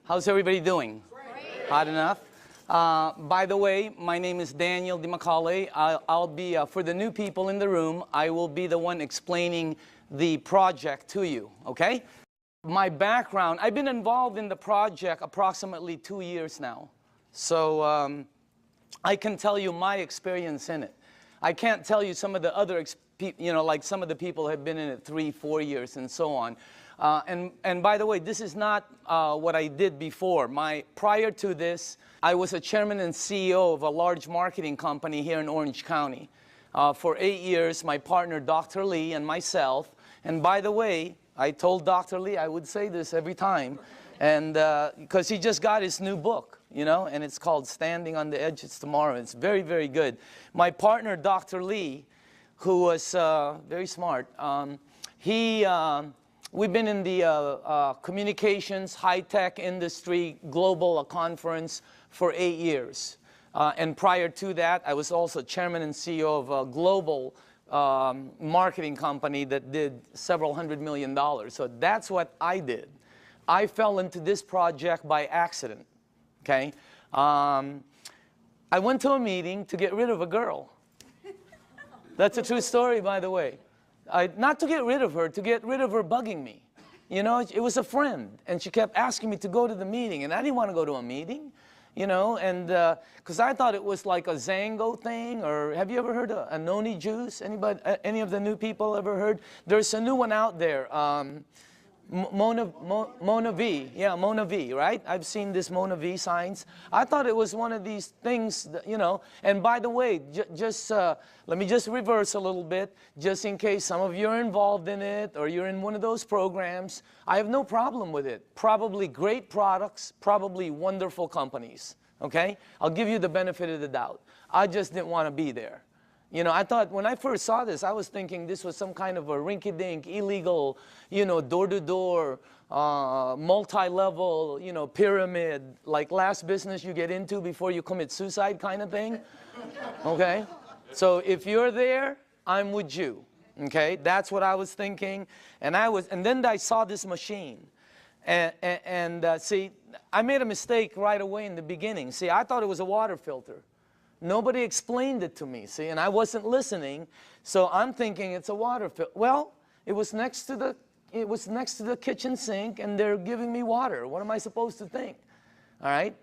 How's everybody doing? Great. Hot enough? By the way, my name is Daniel DiMacaulay. I'll be, for the new people in the room, I will be the one explaining the project to you, okay? My background, I've been involved in the project approximately 2 years now. So I can tell you my experience in it. I can't tell you some of the other, like some of the people have been in it 3, 4 years and so on. And by the way, this is not what I did before. Prior to this, I was a chairman and CEO of a large marketing company here in Orange County. For 8 years, my partner, Dr. Lee, and myself, and by the way, I told Dr. Lee I would say this every time, and because he just got his new book, you know, and it's called Standing on the Edges Tomorrow. It's very, very good. My partner, Dr. Lee, who was very smart, we've been in the communications, high-tech industry, global conference for 8 years. And prior to that, I was also chairman and CEO of a global marketing company that did several $100 million. So that's what I did. I fell into this project by accident, okay? I went to a meeting to get rid of a girl. That's a true story, by the way. Not to get rid of her, to get rid of her bugging me. You know, it was a friend, and she kept asking me to go to the meeting, and I didn't want to go to a meeting, you know, and because I thought it was like a Zango thing, or have you ever heard of a noni juice? Anybody, any of the new people ever heard? There's a new one out there, Mona V, yeah, Mona V, right? I've seen this Mona V signs. I thought it was one of these things, that, you know, and by the way, let me just reverse a little bit, just in case some of you are involved in it, or you're in one of those programs. I have no problem with it. Probably great products, probably wonderful companies, okay? I'll give you the benefit of the doubt. I just didn't want to be there. You know, I thought, when I first saw this, I was thinking this was some kind of a rinky-dink, illegal, you know, door-to-door, multi-level, you know, pyramid, like last business you get into before you commit suicide kind of thing, okay? So if you're there, I'm with you, okay? That's what I was thinking, and then I saw this machine, and see, I made a mistake right away in the beginning. See, I thought it was a water filter. Nobody explained it to me, see, and I wasn't listening, so I'm thinking it's a water filter. Well, it was next to the kitchen sink, and they're giving me water. What am I supposed to think? All right?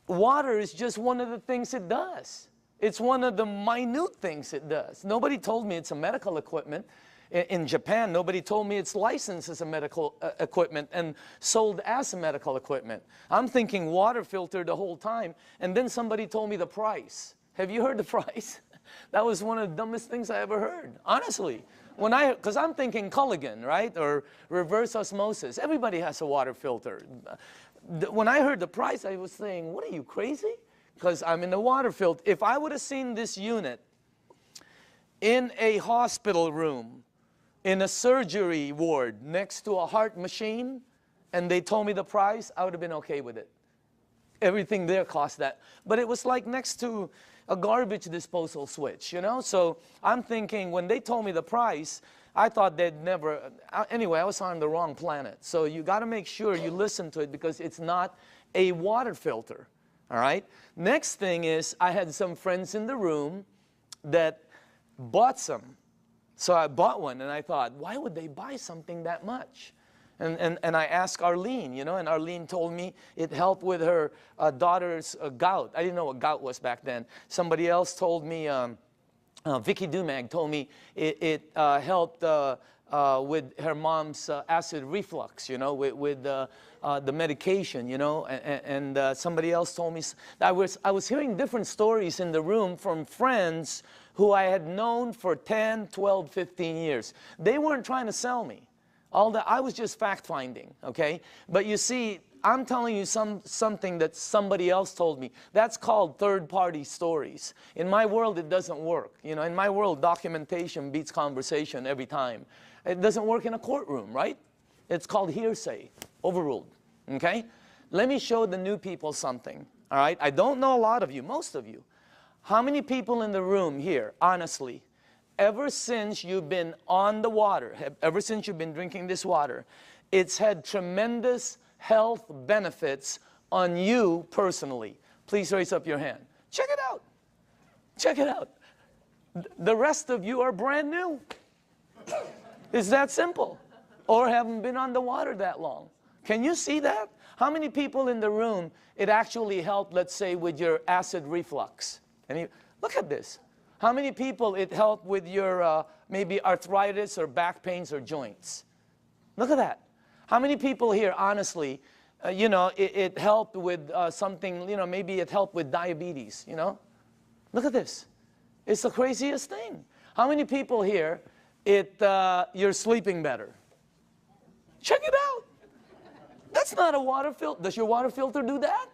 Water is just one of the things it does. It's one of the minute things it does. Nobody told me it's a medical equipment. In Japan, nobody told me it's licensed as a medical equipment and sold as a medical equipment. I'm thinking water filter the whole time, and then somebody told me the price. Have you heard the price? That was one of the dumbest things I ever heard, honestly. Because I'm thinking Culligan, right, or reverse osmosis. Everybody has a water filter. When I heard the price, I was saying, what are you, crazy? Because I'm in the water filter. If I would have seen this unit in a hospital room, in a surgery ward next to a heart machine, and they told me the price, I would have been okay with it. Everything there cost that. But it was like next to a garbage disposal switch, you know? So I'm thinking, when they told me the price, I thought they'd never, anyway, I was on the wrong planet. So you got to make sure you listen to it, because it's not a water filter, all right? Next thing is, I had some friends in the room that bought some. So I bought one, and I thought, why would they buy something that much? And I asked Arlene, you know, and Arlene told me it helped with her daughter's gout. I didn't know what gout was back then. Somebody else told me, Vicky Dumag told me it helped with her mom's acid reflux, you know, with the medication, you know, and somebody else told me. I was hearing different stories in the room from friends who I had known for 10, 12, 15 years. They weren't trying to sell me. I was just fact-finding, okay? But you see, I'm telling you something that somebody else told me. That's called third-party stories. In my world, it doesn't work. You know, in my world, documentation beats conversation every time. It doesn't work in a courtroom, right? It's called hearsay, overruled, okay? Let me show the new people something, all right? I don't know a lot of you, most of you. How many people in the room here, honestly, ever since you've been on the water, ever since you've been drinking this water, it's had tremendous health benefits on you personally? Please raise up your hand. Check it out. Check it out. The rest of you are brand new. It's that simple. Or haven't been on the water that long. Can you see that? How many people in the room, it actually helped, let's say, with your acid reflux? Look at this. How many people it helped with your maybe arthritis or back pains or joints? Look at that. How many people here, honestly, you know, it helped with something, you know, maybe it helped with diabetes, you know? Look at this. It's the craziest thing. How many people here, you're sleeping better? Check it out. That's not a water filter. Does your water filter do that?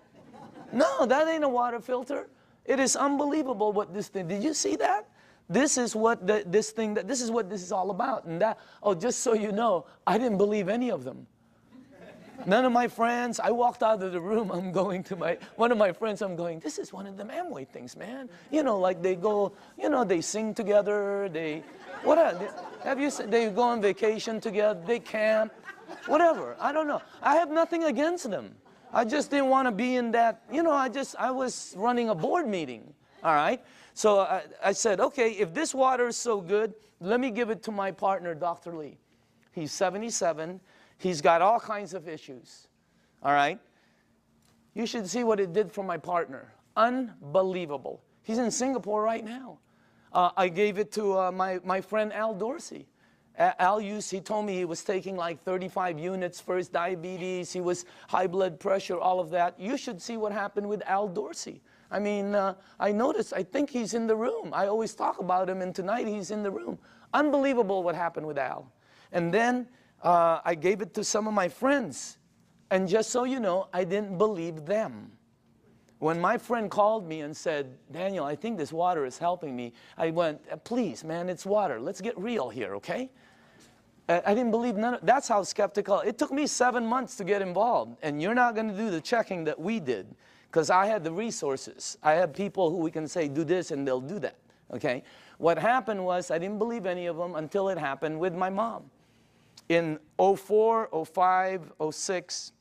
No, that ain't a water filter. It is unbelievable what this thing, did you see that? This is what this is what this is all about. And that, oh, just so you know, I didn't believe any of them. None of my friends, I walked out of the room, I'm going to one of my friends, I'm going, this is one of them Amway things, man. You know, like they go, you know, they sing together, they go on vacation together, they camp, whatever, I don't know. I have nothing against them. I just didn't want to be in that, you know, I was running a board meeting, all right? So I said, okay, if this water is so good, let me give it to my partner, Dr. Lee. He's 77. He's got all kinds of issues, all right? You should see what it did for my partner. Unbelievable. He's in Singapore right now. I gave it to my friend Al Dorsey. He told me he was taking like 35 units for his diabetes. He was high blood pressure, all of that. You should see what happened with Al Dorsey. I mean, I noticed, I think he's in the room. I always talk about him, and tonight he's in the room. Unbelievable what happened with Al. And then I gave it to some of my friends. And just so you know, I didn't believe them. When my friend called me and said, Daniel, I think this water is helping me, I went, please, man, it's water. Let's get real here, okay? I didn't believe none of, that's how skeptical. It took me 7 months to get involved. And you're not going to do the checking that we did, because I had the resources. I had people who we can say, do this, and they'll do that, okay? What happened was I didn't believe any of them until it happened with my mom. In 04, 05, 06,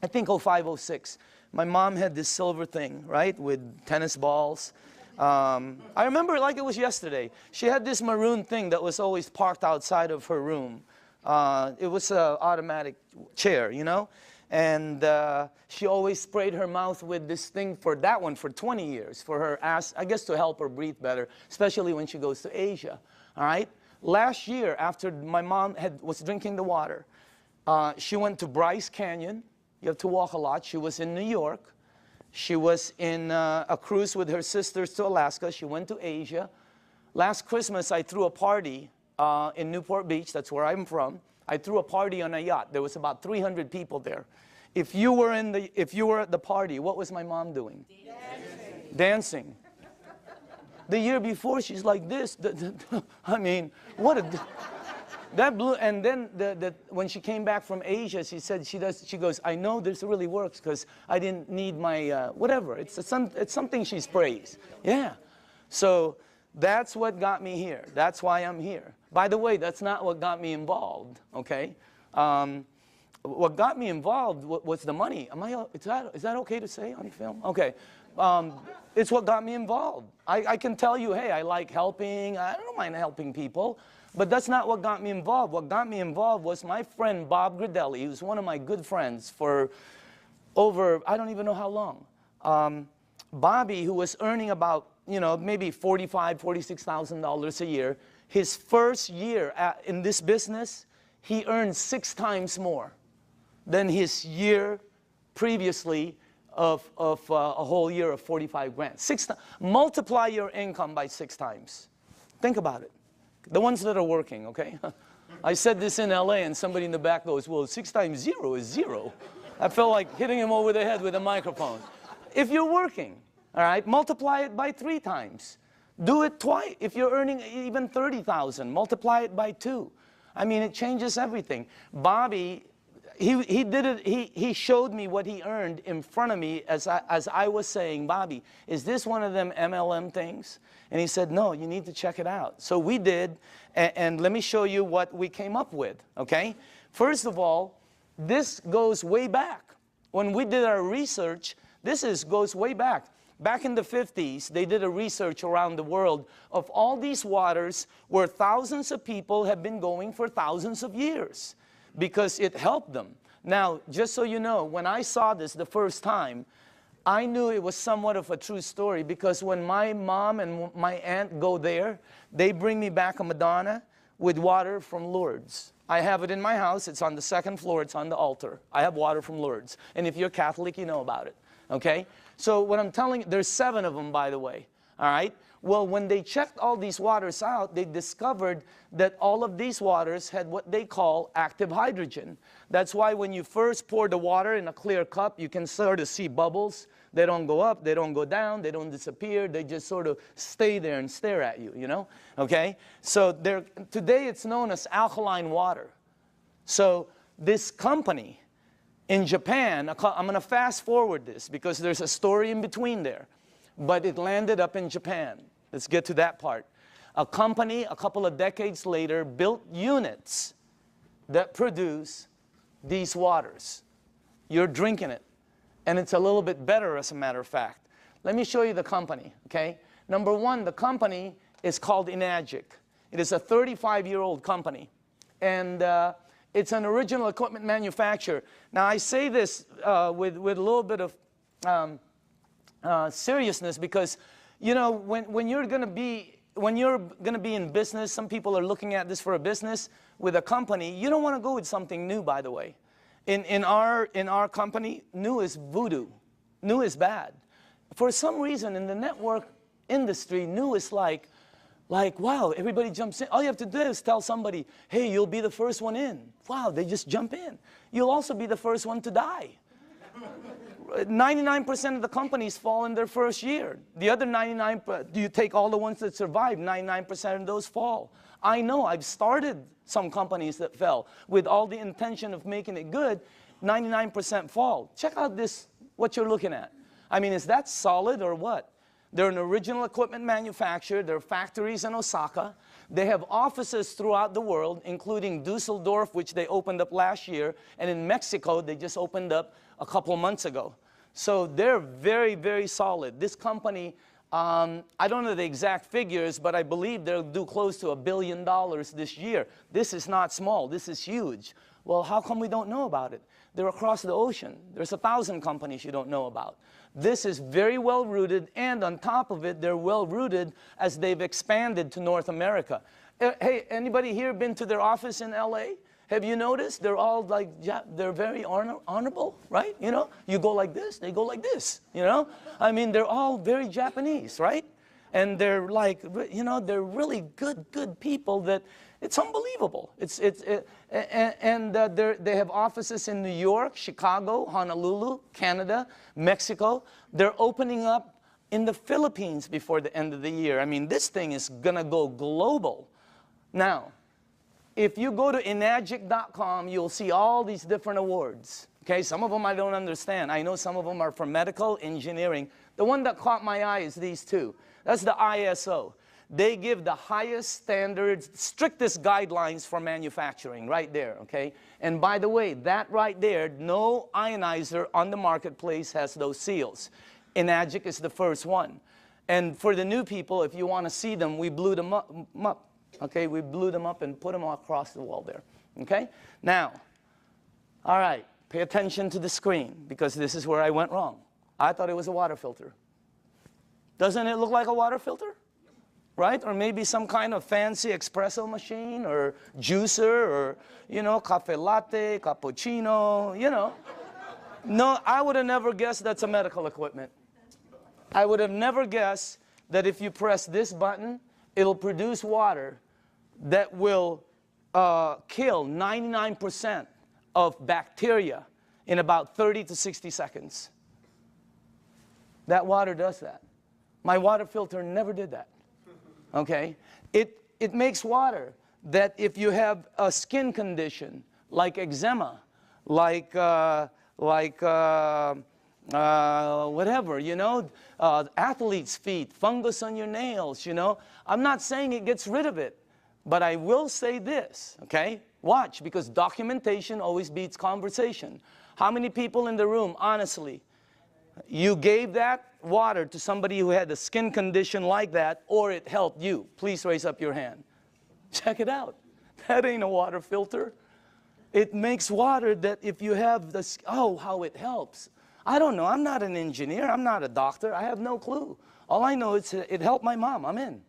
I think 05, 06, my mom had this silver thing, right, with tennis balls. I remember it like it was yesterday. She had this maroon thing that was always parked outside of her room. It was an automatic chair, you know? And she always sprayed her mouth with this thing for that one for 20 years, for her ass, I guess to help her breathe better, especially when she goes to Asia, all right? Last year, after my mom was drinking the water, she went to Bryce Canyon. You have to walk a lot. She was in New York. She was in a cruise with her sisters to Alaska. She went to Asia. Last Christmas, I threw a party in Newport Beach. That's where I'm from. I threw a party on a yacht. There was about 300 people there. If you were at the party, what was my mom doing? Dancing. Dancing. The year before, she's like this. I mean, what a... That blew, and then when she came back from Asia, she said she goes, I know this really works because I didn't need my, whatever. It's something she sprays. Yeah. So that's what got me here. That's why I'm here. By the way, that's not what got me involved, okay? What got me involved was the money. Is that okay to say on film? Okay. It's what got me involved. I can tell you, hey, I like helping. I don't mind helping people. But that's not what got me involved. What got me involved was my friend Bob Gridelli, who's one of my good friends for over, I don't even know how long. Bobby, who was earning about, you know, maybe $45,000, $46,000 a year, his first year in this business, he earned 6 times more than his year previously of a whole year of 45 grand. Multiply your income by 6 times. Think about it. The ones that are working, okay? I said this in LA and somebody in the back goes, well, 6 times 0 is 0. I felt like hitting him over the head with a microphone. If you're working, all right, multiply it by 3 times. Do it twice. If you're earning even 30,000, multiply it by 2. I mean, it changes everything. Bobby, he did it, he showed me what he earned in front of me as I was saying, Bobby, is this one of them MLM things? And he said, no, you need to check it out. So we did, and let me show you what we came up with, okay? First of all, this goes way back. When we did our research, goes way back. Back in the 50s, they did a research around the world of all these waters where thousands of people have been going for thousands of years because it helped them. Now, just so you know, when I saw this the first time, I knew it was somewhat of a true story because when my mom and my aunt go there, they bring me back a Madonna with water from Lourdes. I have it in my house. It's on the second floor. It's on the altar. I have water from Lourdes. And if you're Catholic, you know about it. Okay? So what I'm telling you, there's 7 of them, by the way. All right? Well, when they checked all these waters out, they discovered that all of these waters had what they call active hydrogen. That's why when you first pour the water in a clear cup, you can sort of see bubbles. They don't go up, they don't go down, they don't disappear. They just sort of stay there and stare at you, you know? Okay? So today it's known as alkaline water. So this company in Japan, I'm going to fast forward this because there's a story in between there. But it landed up in Japan. Let's get to that part. A company, a couple of decades later, built units that produce these waters. You're drinking it. And it's a little bit better, as a matter of fact. Let me show you the company, okay? Number one, the company is called Enagic. It is a 35-year-old company. And it's an original equipment manufacturer. Now, I say this with a little bit of seriousness because, you know, when you're going to be in business, some people are looking at this for a business with a company. You don't want to go with something new, by the way. In our company, new is voodoo. New is bad. For some reason, in the network industry, new is like, wow, everybody jumps in. All you have to do is tell somebody, hey, you'll be the first one in. Wow, they just jump in. You'll also be the first one to die. 99% of the companies fall in their first year. The other 99%, you take all the ones that survive, 99% of those fall. I know, I've started some companies that fell with all the intention of making it good. 99% fall. Check out this, what you're looking at. I mean, is that solid or what? They're an original equipment manufacturer. There are factories in Osaka. They have offices throughout the world, including Dusseldorf, which they opened up last year, and in Mexico, they just opened up a couple of months ago. So they're very, very solid. This company, I don't know the exact figures, but I believe they'll do close to $1 billion this year. This is not small. This is huge. Well, how come we don't know about it? They're across the ocean. There's 1,000 companies you don't know about. This is very well rooted, and on top of it, they're well rooted as they've expanded to North America. Hey, anybody here been to their office in LA? Have you noticed? They're all like, they're very honorable, right? You know, you go like this, they go like this, you know? I mean, they're all very Japanese, right? And they're like, you know, they're really good people that it's unbelievable. They have offices in New York, Chicago, Honolulu, Canada, Mexico. They're opening up in the Philippines before the end of the year. I mean, this thing is gonna go global. Now, if you go to enagic.com, you'll see all these different awards. Okay, some of them I don't understand. I know some of them are for medical, engineering. The one that caught my eye is these two. That's the ISO. They give the highest standards, strictest guidelines for manufacturing right there, okay? And by the way, that right there, no ionizer on the marketplace has those seals. Enagic is the first one. And for the new people, if you want to see them, we blew them up. Okay, we blew them up and put them across the wall there. Okay? Now, all right, pay attention to the screen because this is where I went wrong. I thought it was a water filter. Doesn't it look like a water filter? Right? Or maybe some kind of fancy espresso machine or juicer or, you know, cafe latte, cappuccino, you know. No, I would have never guessed that's a medical equipment. I would have never guessed that if you press this button, it'll produce water that will kill 99% of bacteria in about 30 to 60 seconds. That water does that. My water filter never did that. Okay? It makes water that if you have a skin condition like eczema, like whatever, you know, athlete's feet, fungus on your nails, you know. I'm not saying it gets rid of it, but I will say this, okay? Watch, because documentation always beats conversation. How many people in the room, honestly, you gave that water to somebody who had a skin condition like that, or it helped you? Please raise up your hand. Check it out. That ain't a water filter. It makes water that if you have this, oh, how it helps. I don't know. I'm not an engineer. I'm not a doctor. I have no clue. All I know is it helped my mom. I'm in.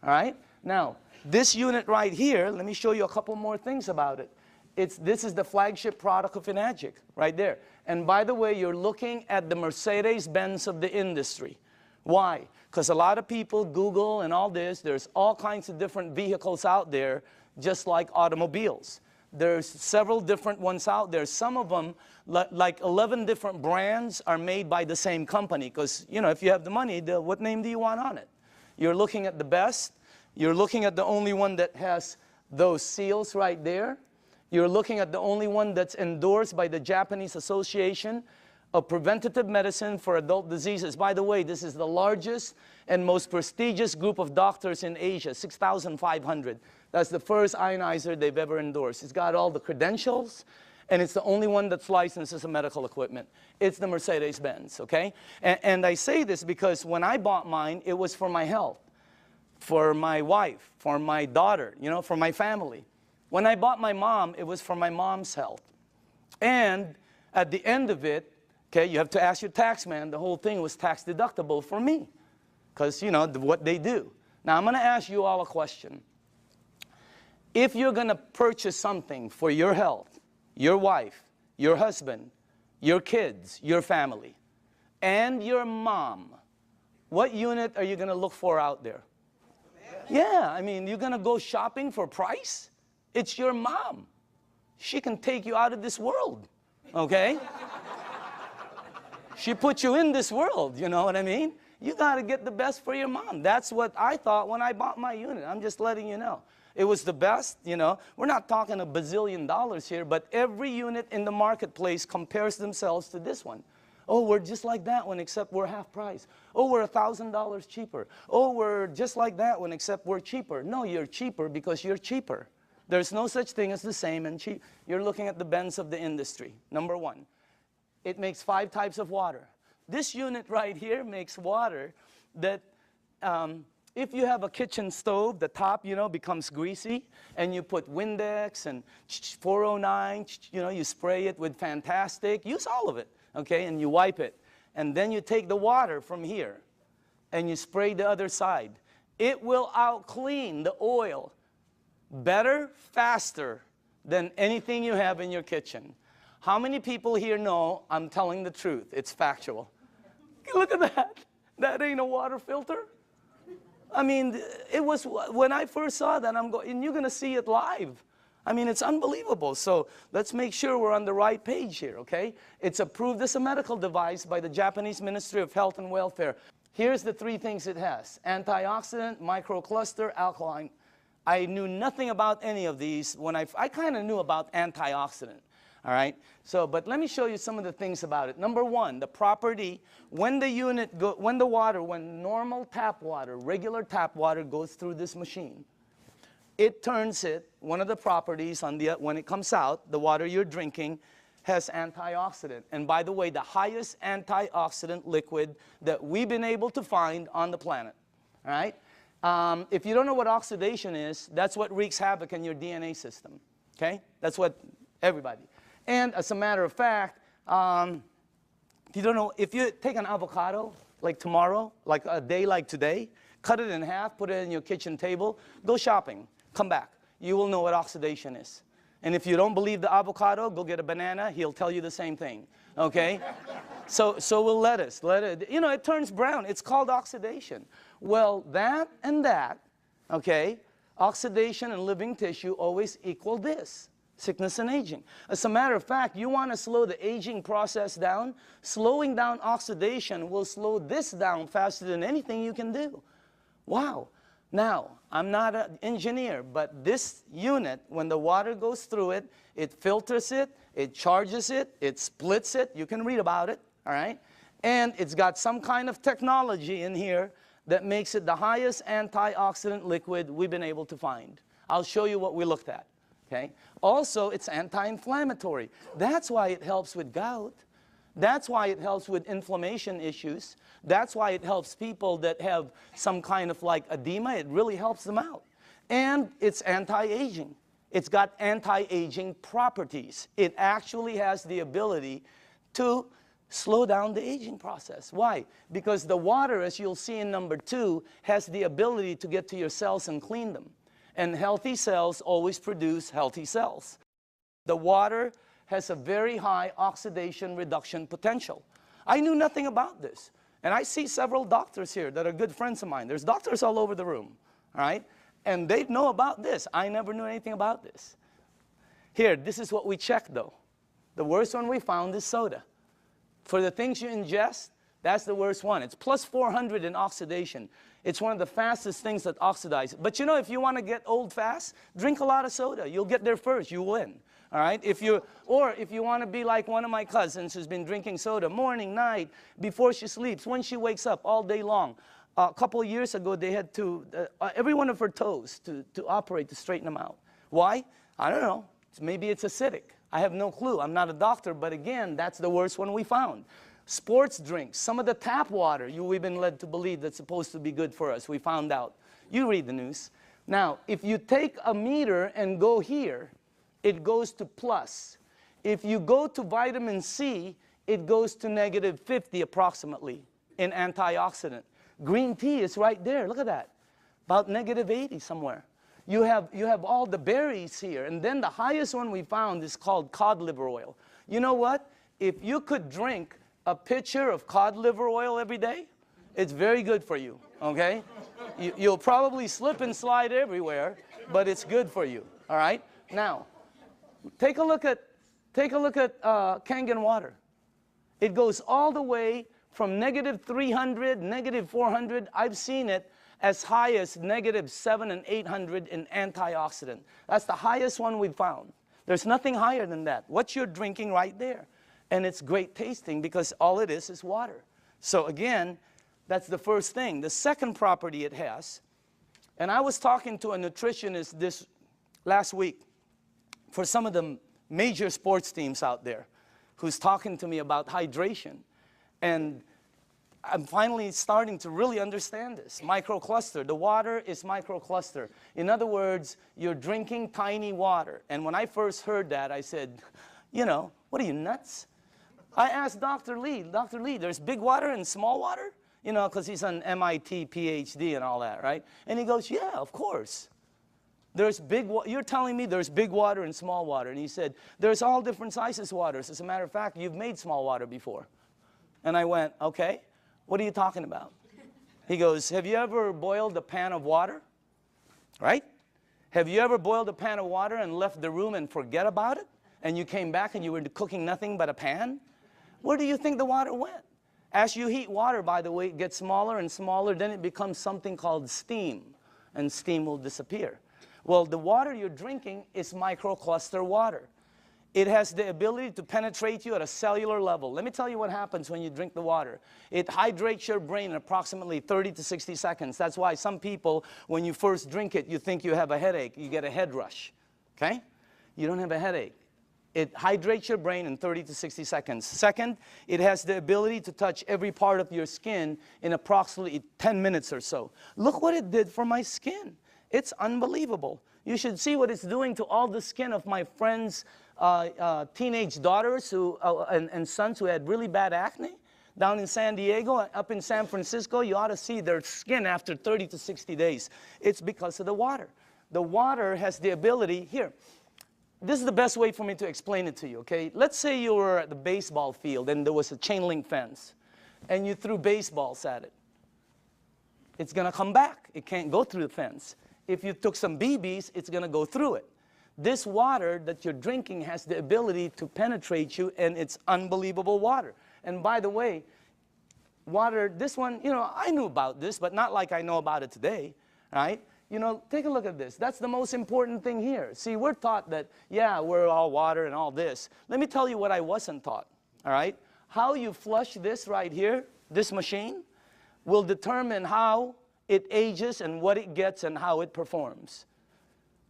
All right? Now, this unit right here, let me show you a couple more things about it. This is the flagship product of Enagic, right there. And by the way, you're looking at the Mercedes-Benz of the industry. Why? Because a lot of people Google and all this. There's all kinds of different vehicles out there, just like automobiles. There's several different ones out there. Some of them, like 11 different brands, are made by the same company. Because, you know, if you have the money, what name do you want on it? You're looking at the best. You're looking at the only one that has those seals right there. You're looking at the only one that's endorsed by the Japanese Association of Preventative Medicine for Adult Diseases. By the way, this is the largest and most prestigious group of doctors in Asia, 6,500. That's the first ionizer they've ever endorsed. It's got all the credentials, and it's the only one that's licensed as a medical equipment. It's the Mercedes-Benz, okay? And I say this because when I bought mine, it was for my health, for my wife, for my daughter, you know, for my family. When I bought my mom, it was for my mom's health. And at the end of it, okay, you have to ask your tax man, the whole thing was tax deductible for me. Because, you know, what they do. Now, I'm going to ask you all a question. If you're going to purchase something for your health, your wife, your husband, your kids, your family, and your mom, what unit are you going to look for out there? Yeah, I mean, you're going to go shopping for price? It's your mom. She can take you out of this world, okay? She put you in this world, you know what I mean? You got to get the best for your mom. That's what I thought when I bought my unit. I'm just letting you know. It was the best, you know. We're not talking $1 bazillion here, but every unit in the marketplace compares themselves to this one. Oh, we're just like that one, except we're half price. Oh, we're $1,000 cheaper. Oh, we're just like that one, except we're cheaper. No, you're cheaper because you're cheaper. There's no such thing as the same and cheap. You're looking at the Benz of the industry. Number one, it makes 5 types of water. This unit right here makes water that if you have a kitchen stove, the top, you know, becomes greasy, and you put Windex and 409, you know, you spray it with Fantastic. Use all of it, okay, and you wipe it. And then you take the water from here, and you spray the other side. It will out-clean the oil better, faster than anything you have in your kitchen. How many people here know I'm telling the truth? It's factual. Look at that. That ain't a water filter. I mean, it was, when I first saw that, I'm going, and you're going to see it live. I mean, it's unbelievable. So let's make sure we're on the right page here, okay? It's approved as a medical device by the Japanese Ministry of Health and Welfare. Here's the 3 things it has: antioxidant, microcluster, alkaline. I knew nothing about any of these. When I kind of knew about antioxidant. All right, so, but let me show you some of the things about it. Number one, the property, when normal tap water, regular tap water goes through this machine, it turns it, one of the properties when it comes out, the water you're drinking has antioxidant. And by the way, the highest antioxidant liquid that we've been able to find on the planet, all right? If you don't know what oxidation is, that's what wreaks havoc in your DNA system, okay? That's what everybody. And as a matter of fact, if you don't know, if you take an avocado, like tomorrow, like a day like today, cut it in half, put it in your kitchen table, go shopping, come back. You will know what oxidation is. And if you don't believe the avocado, go get a banana, he'll tell you the same thing, okay? So will lettuce. You know, it turns brown. It's called oxidation. Well, that and that, okay, oxidation and living tissue always equal this. Sickness and aging. As a matter of fact, you want to slow the aging process down, slowing down oxidation will slow this down faster than anything you can do. Wow. Now, I'm not an engineer, but this unit, when the water goes through it, it filters it, it charges it, it splits it. You can read about it, all right? And it's got some kind of technology in here that makes it the highest antioxidant liquid we've been able to find. I'll show you what we looked at. Okay? Also, it's anti-inflammatory. That's why it helps with gout. That's why it helps with inflammation issues. That's why it helps people that have some kind of like edema. It really helps them out. And it's anti-aging. It's got anti-aging properties. It actually has the ability to slow down the aging process. Why? Because the water, as you'll see in number 2, has the ability to get to your cells and clean them. And healthy cells always produce healthy cells. The water has a very high oxidation reduction potential. I knew nothing about this. And I see several doctors here that are good friends of mine. There's doctors all over the room, all right? And they know about this. I never knew anything about this. Here, this is what we checked, though. The worst one we found is soda. For the things you ingest, that's the worst one. It's plus 400 in oxidation. It's one of the fastest things that oxidize. But you know, if you want to get old fast, drink a lot of soda. You'll get there first. You win. All right? Or if you want to be like one of my cousins who's been drinking soda morning, night, before she sleeps, when she wakes up, all day long. A couple of years ago, they had to, every one of her toes to operate to straighten them out. Why? I don't know. Maybe it's acidic. I have no clue. I'm not a doctor, but again, that's the worst one we found. Sports drinks, some of the tap water, we've been led to believe that's supposed to be good for us. We found out. You read the news. Now, if you take a meter and go here, it goes to plus. If you go to vitamin C, it goes to negative 50 approximately in antioxidant. Green tea is right there. Look at that. About negative 80 somewhere. You have all the berries here. And then the highest one we found is called cod liver oil. You know what? If you could drink a pitcher of cod liver oil every day, it's very good for you, okay? You'll probably slip and slide everywhere, but it's good for you, all right? Now, take a look at Kangen water. It goes all the way from negative 300, negative 400. I've seen it as high as negative 700 and 800 in antioxidant. That's the highest one we've found. There's nothing higher than that. What you're drinking right there. And it's great tasting because all it is water. So again, that's the first thing. The second property it has, and I was talking to a nutritionist this last week for some of the major sports teams out there who's talking to me about hydration. And I'm finally starting to really understand this. Microcluster. The water is microcluster. In other words, you're drinking tiny water. And when I first heard that, I said, you know, what are you, nuts? I asked Dr. Lee, there's big water and small water? You know, because he's an MIT PhD and all that, right? And he goes, yeah, of course. There's big water. You're telling me there's big water and small water. And he said, there's all different sizes waters. As a matter of fact, you've made small water before. And I went, okay, what are you talking about? He goes, have you ever boiled a pan of water? Right? Have you ever boiled a pan of water and left the room and forget about it? And you came back and you were cooking nothing but a pan? Where do you think the water went? As you heat water, by the way, it gets smaller and smaller, then it becomes something called steam, and steam will disappear. Well, the water you're drinking is microcluster water. It has the ability to penetrate you at a cellular level. Let me tell you what happens when you drink the water. It hydrates your brain in approximately 30 to 60 seconds. That's why some people, when you first drink it, you think you have a headache. You get a head rush, okay? You don't have a headache. It hydrates your brain in 30 to 60 seconds. Second, it has the ability to touch every part of your skin in approximately 10 minutes or so. Look what it did for my skin. It's unbelievable. You should see what it's doing to all the skin of my friends' teenage daughters and sons who had really bad acne. Down in San Diego, up in San Francisco, you ought to see their skin after 30 to 60 days. It's because of the water. The water has the ability, here, this is the best way for me to explain it to you, okay? Let's say you were at the baseball field and there was a chain link fence and you threw baseballs at it. It's going to come back. It can't go through the fence. If you took some BBs, it's going to go through it. This water that you're drinking has the ability to penetrate you, and it's unbelievable water. And by the way, water, this one, you know, I knew about this, but not like I know about it today, right? You know, take a look at this. That's the most important thing here. See, we're taught that, yeah, we're all water and all this. Let me tell you what I wasn't taught, all right? How you flush this right here, this machine, will determine how it ages and what it gets and how it performs.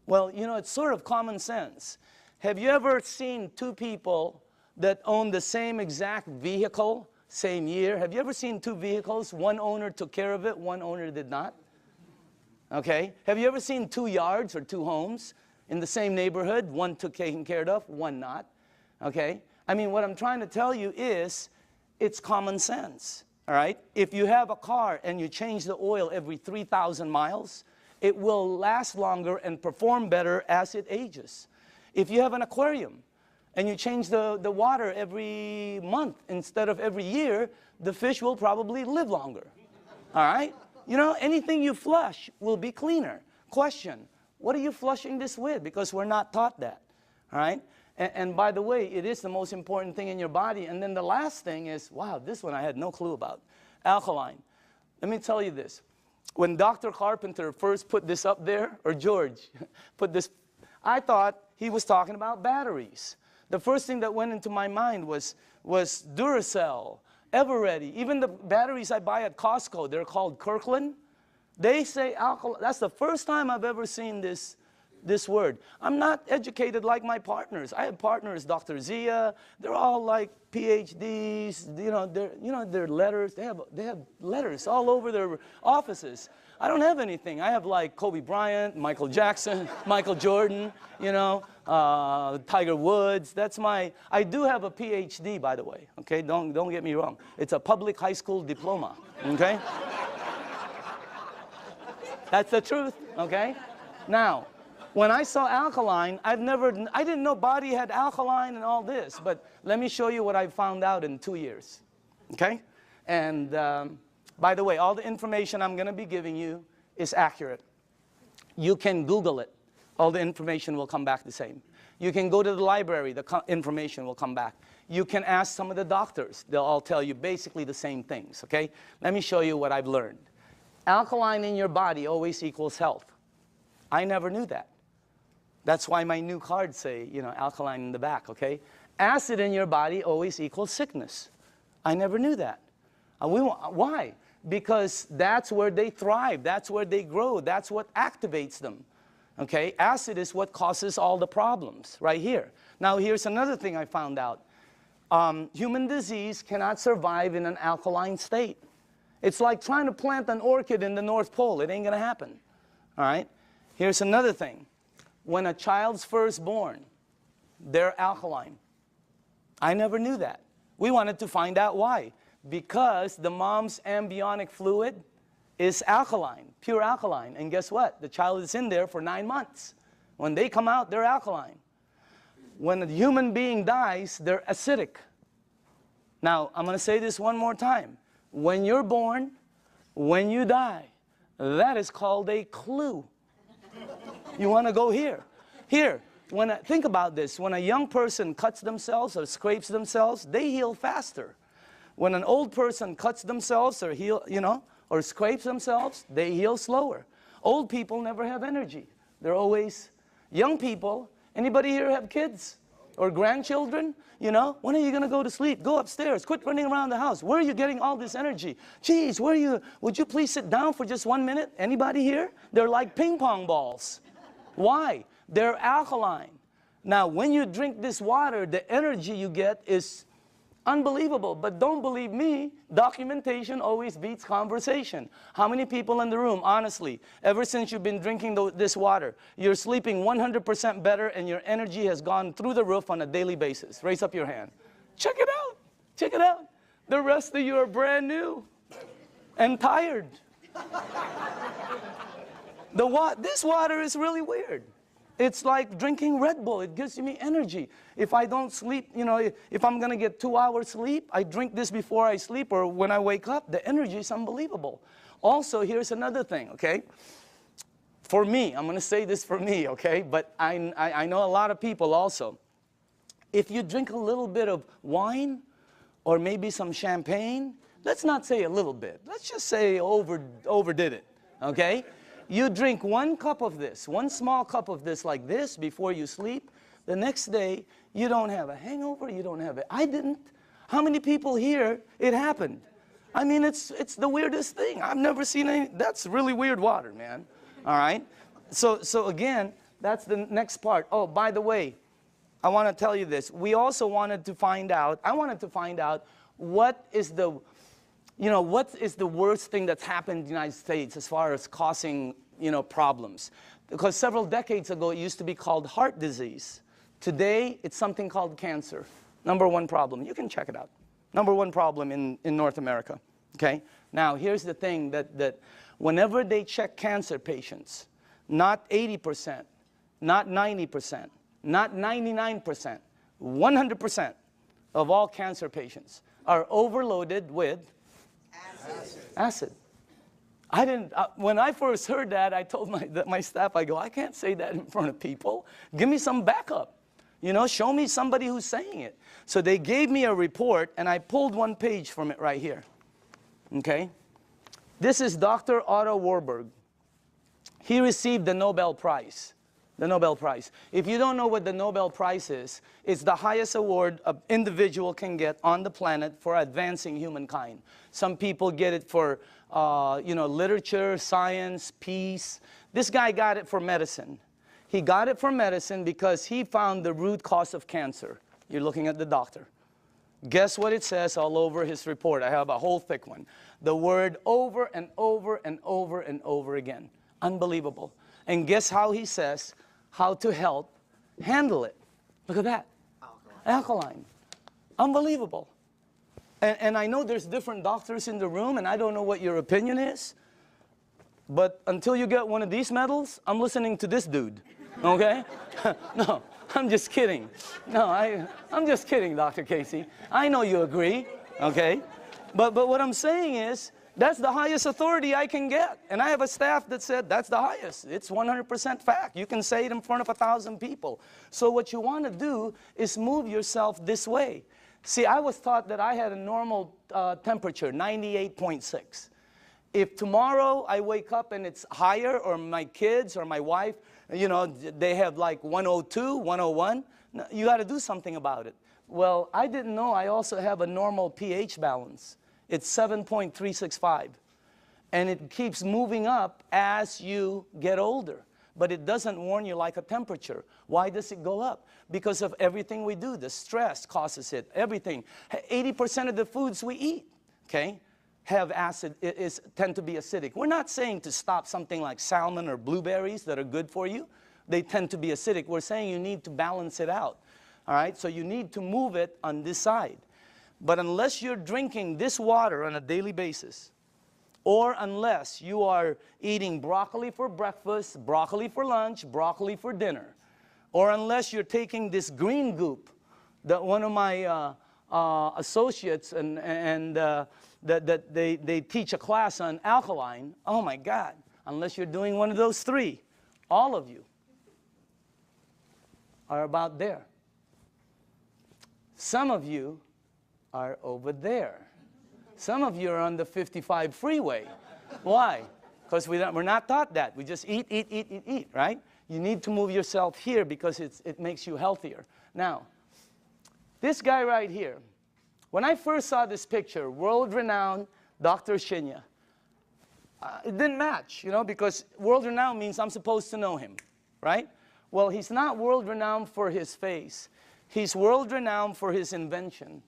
Well, you know, it's sort of common sense. Have you ever seen two people that own the same exact vehicle, same year? Have you ever seen two vehicles? One owner took care of it, one owner did not. Okay? Have you ever seen two yards or two homes in the same neighborhood? One took taken care of, one not. Okay? I mean, what I'm trying to tell you is, it's common sense. All right? If you have a car and you change the oil every 3,000 miles, it will last longer and perform better as it ages. If you have an aquarium and you change the water every month instead of every year, the fish will probably live longer. All right? You know, anything you flush will be cleaner. Question, what are you flushing this with? Because we're not taught that. All right? And by the way, it is the most important thing in your body. And then the last thing is, wow, this one I had no clue about. Alkaline. Let me tell you this. When Dr. Carpenter first put this up there, or George put this, I thought he was talking about batteries. The first thing that went into my mind was Duracell, Eveready. Even the batteries I buy at Costco, they're called Kirkland. They say alkaline. That's the first time I've ever seen this word. I'm not educated like my partners. I have partners, Dr. Zia. They're all like PhDs. You know, their letters. They have letters all over their offices. I don't have anything. I have like Kobe Bryant, Michael Jackson, Michael Jordan. You know, Tiger Woods. That's my. I do have a PhD, by the way. Okay, don't get me wrong. It's a public high school diploma. Okay. That's the truth. Okay. Now, when I saw alkaline, I didn't know body had alkaline and all this, but let me show you what I found out in 2 years, okay? And by the way, all the information I'm going to be giving you is accurate. You can Google it. All the information will come back the same. You can go to the library. The information will come back. You can ask some of the doctors. They'll all tell you basically the same things, okay? Let me show you what I've learned. Alkaline in your body always equals health. I never knew that. That's why my new cards say, you know, alkaline in the back, okay? Acid in your body always equals sickness. I never knew that. Why? Because that's where they thrive. That's where they grow. That's what activates them, okay? Acid is what causes all the problems right here. Now, here's another thing I found out. Human disease cannot survive in an alkaline state. It's like trying to plant an orchid in the North Pole. It ain't going to happen, all right? Here's another thing. When a child's first born, they're alkaline. I never knew that. We wanted to find out why. Because the mom's amniotic fluid is alkaline, pure alkaline. And guess what? The child is in there for 9 months. When they come out, they're alkaline. When a human being dies, they're acidic. Now, I'm going to say this one more time. When you're born, when you die, that is called a clue. You want to go here. Here, think about this. When a young person cuts themselves or scrapes themselves, they heal faster. When an old person cuts themselves or or scrapes themselves, they heal slower. Old people never have energy. They're always young people. Anybody here have kids or grandchildren? You know, when are you going to go to sleep? Go upstairs. Quit running around the house. Where are you getting all this energy? Geez, would you please sit down for just 1 minute? Anybody here? They're like ping pong balls. Why? They're alkaline. Now, when you drink this water, the energy you get is unbelievable. But don't believe me, documentation always beats conversation. How many people in the room, honestly, ever since you've been drinking this water, you're sleeping 100% better and your energy has gone through the roof on a daily basis? Raise up your hand. Check it out. Check it out. The rest of you are brand new and tired. This water is really weird. It's like drinking Red Bull. It gives me energy. If I don't sleep, you know, if I'm going to get 2 hours sleep, I drink this before I sleep or when I wake up. The energy is unbelievable. Also, here's another thing, okay? For me, I'm going to say this for me, okay? But I know a lot of people also. If you drink a little bit of wine or maybe some champagne, let's not say a little bit. Let's just say overdid it, okay? You drink 1 cup of this, 1 small cup of this like this before you sleep. The next day, you don't have a hangover, you don't have it. I didn't. How many people here, it happened? I mean, it's the weirdest thing. I've never seen any, that's really weird water, man. All right? So again, That's the next part. Oh, by the way, I want to tell you this. We also wanted to find out, I wanted to find out what is the, what is the worst thing that's happened in the United States as far as causing, problems. Because several decades ago, it used to be called heart disease. Today, it's something called cancer. Number one problem. You can check it out. Number one problem in North America. Okay? Now, here's the thing that whenever they check cancer patients, not 80%, not 90%, not 99%, 100% of all cancer patients are overloaded with acid. I didn't, when I first heard that, I told my staff, I go, I can't say that in front of people. Give me some backup. Show me somebody who's saying it. So they gave me a report, and I pulled one page from it right here. Okay? This is Dr. Otto Warburg. He received the Nobel Prize. The Nobel Prize. If you don't know what the Nobel Prize is, it's the highest award an individual can get on the planet for advancing humankind. Some people get it for, literature, science, peace. This guy got it for medicine. He got it for medicine because he found the root cause of cancer. You're looking at the doctor. Guess what it says all over his report? I have a whole thick one. The word over and over and over and over again. Unbelievable. And guess how he says how to help handle it. Look at that. Alkaline. Unbelievable. And I know there's different doctors in the room, and I don't know what your opinion is, but until you get one of these medals, I'm listening to this dude, okay? No, I'm just kidding. No, I'm just kidding, Dr. Casey. I know you agree, okay? But what I'm saying is, that's the highest authority I can get. And I have a staff that said, that's the highest. It's 100% fact. You can say it in front of 1,000 people. So what you want to do is move yourself this way. See, I was taught that I had a normal temperature, 98.6. If tomorrow I wake up and it's higher, or my kids or my wife, they have like 102, 101, you got to do something about it. Well, I didn't know I also have a normal pH balance. It's 7.365. And it keeps moving up as you get older. But it doesn't warn you like a temperature. Why does it go up? Because of everything we do. The stress causes it. Everything. 80% of the foods we eat, okay, have acid, tend to be acidic. We're not saying to stop something like salmon or blueberries that are good for you. They tend to be acidic. We're saying you need to balance it out. All right? So you need to move it on this side. But unless you're drinking this water on a daily basis, or unless you are eating broccoli for breakfast, broccoli for lunch, broccoli for dinner, or unless you're taking this green goop that one of my associates that they teach a class on alkaline, oh my God, unless you're doing one of those three, all of you are about there. Some of you are over there. Some of you are on the 55 freeway. Why? Because we're not taught that. We just eat, right? You need to move yourself here because it makes you healthier. Now, this guy right here, when I first saw this picture, world-renowned Dr. Shinya, it didn't match, because world-renowned means I'm supposed to know him, right? Well, he's not world-renowned for his face. He's world-renowned for his invention.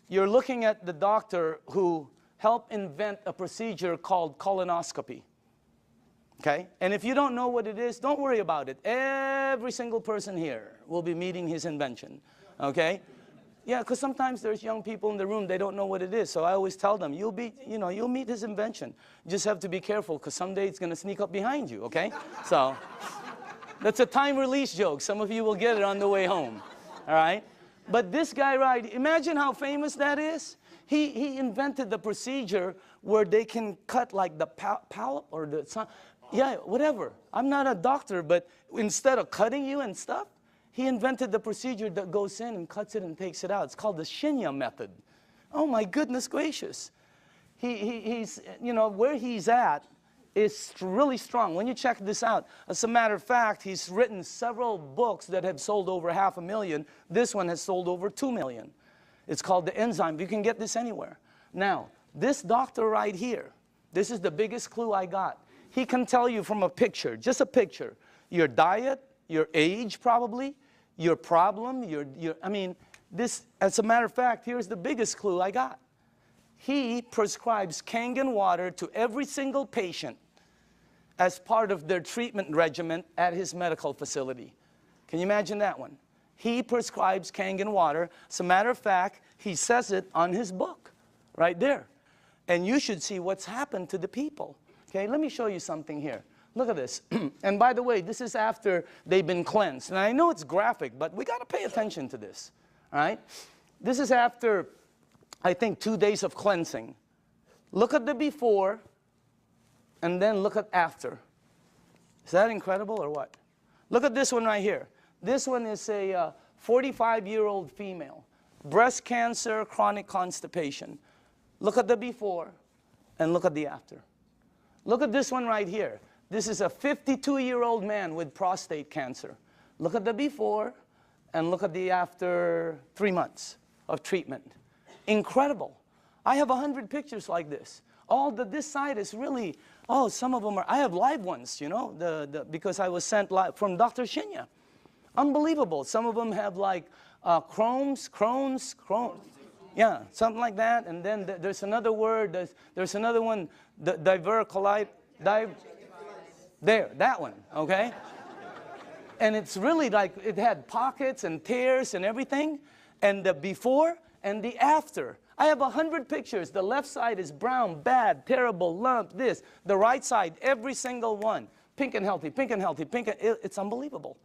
You're looking at the doctor who helped invent a procedure called colonoscopy. Okay? And if you don't know what it is, don't worry about it. Every single person here will be meeting his invention. Okay? Yeah, because sometimes there's young people in the room, they don't know what it is. So I always tell them, you'll meet his invention. You just have to be careful, because someday it's going to sneak up behind you, okay? So that's a time release joke. Some of you will get it on the way home. All right? But this guy, right, imagine how famous that is. He invented the procedure where they can cut like the polyp or the, yeah, whatever. I'm not a doctor, but instead of cutting you and stuff, he invented the procedure that goes in and cuts it and takes it out. It's called the Shinya method. Oh my goodness gracious. He's, where he's at is really strong. When you check this out, as a matter of fact, he's written several books that have sold over 500,000. This one has sold over 2 million. It's called The Enzyme. You can get this anywhere. Now, this doctor right here, this is the biggest clue I got. He can tell you from a picture, just a picture, your diet, your age probably, your problem, I mean, this, as a matter of fact, here's the biggest clue I got. He prescribes Kangen water to every single patient as part of their treatment regimen at his medical facility. Can you imagine that one? He prescribes Kangen water. As a matter of fact, he says it on his book, right there. And you should see what's happened to the people. Okay, let me show you something here. Look at this. And by the way, this is after they've been cleansed. And I know it's graphic, but we got to pay attention to this. All right? This is after, I think, 2 days of cleansing. Look at the before, and then look at after. Is that incredible or what? Look at this one right here. This one is a 45-year-old female. Breast cancer, chronic constipation. Look at the before, and look at the after. Look at this one right here. This is a 52-year-old man with prostate cancer. Look at the before, and look at the after 3 months of treatment. Incredible. I have 100 pictures like this. This side is really, some of them are, I have live ones, you know, because I was sent live from Dr. Shinya. Unbelievable. Some of them have like Crohn's. Yeah, something like that. And then there's another word, there's another one, there, that one, okay? And it's really like, it had pockets and tears and everything. And the before and the after. I have 100 pictures. The left side is brown, bad, terrible, lump, this. The right side, every single one. Pink and healthy, pink and healthy, pink and, it's unbelievable.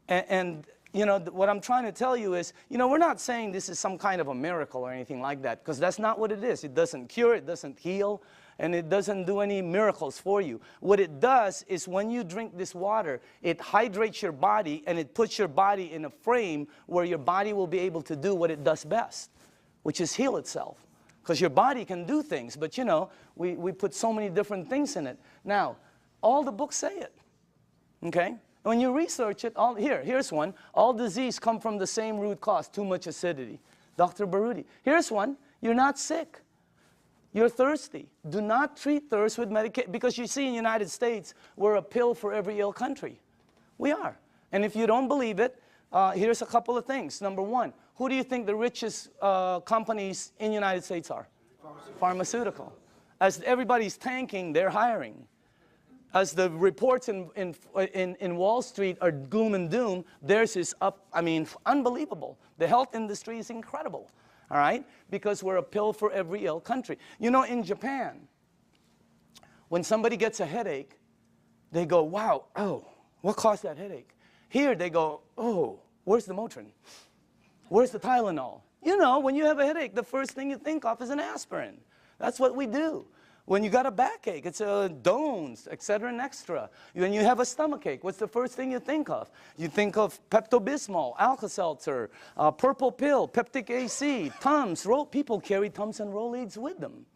And you know, what I'm trying to tell you is, you know, we're not saying this is some kind of a miracle or anything like that, because that's not what it is. It doesn't cure, it doesn't heal, and it doesn't do any miracles for you. What it does is when you drink this water, it hydrates your body, and it puts your body in a frame where your body will be able to do what it does best, which is heal itself. Because your body can do things, but you know, we put so many different things in it. Now, all the books say it, okay? When you research it, here's one. All disease come from the same root cause, too much acidity. Dr. Baruti. Here's one. You're not sick. You're thirsty. Do not treat thirst with medication. Because you see, in the United States, we're a pill for every ill country. We are. And if you don't believe it, here's a couple of things. Number one, who do you think the richest companies in the United States are? Pharmaceutical. As everybody's tanking, they're hiring. As the reports in Wall Street are gloom and doom, theirs is up, I mean, unbelievable. The health industry is incredible, all right? Because we're a pill for every ill country. You know, in Japan, when somebody gets a headache, they go, wow, oh, what caused that headache? Here they go, oh, where's the Motrin? Where's the Tylenol? You know, when you have a headache, the first thing you think of is an aspirin. That's what we do. When you got a backache, it's a Dones, etc. and extra. When you have a stomachache, what's the first thing you think of? You think of Pepto-Bismol, Alka-Seltzer, purple pill, peptic AC, Tums. People carry Tums and Rolaids with them.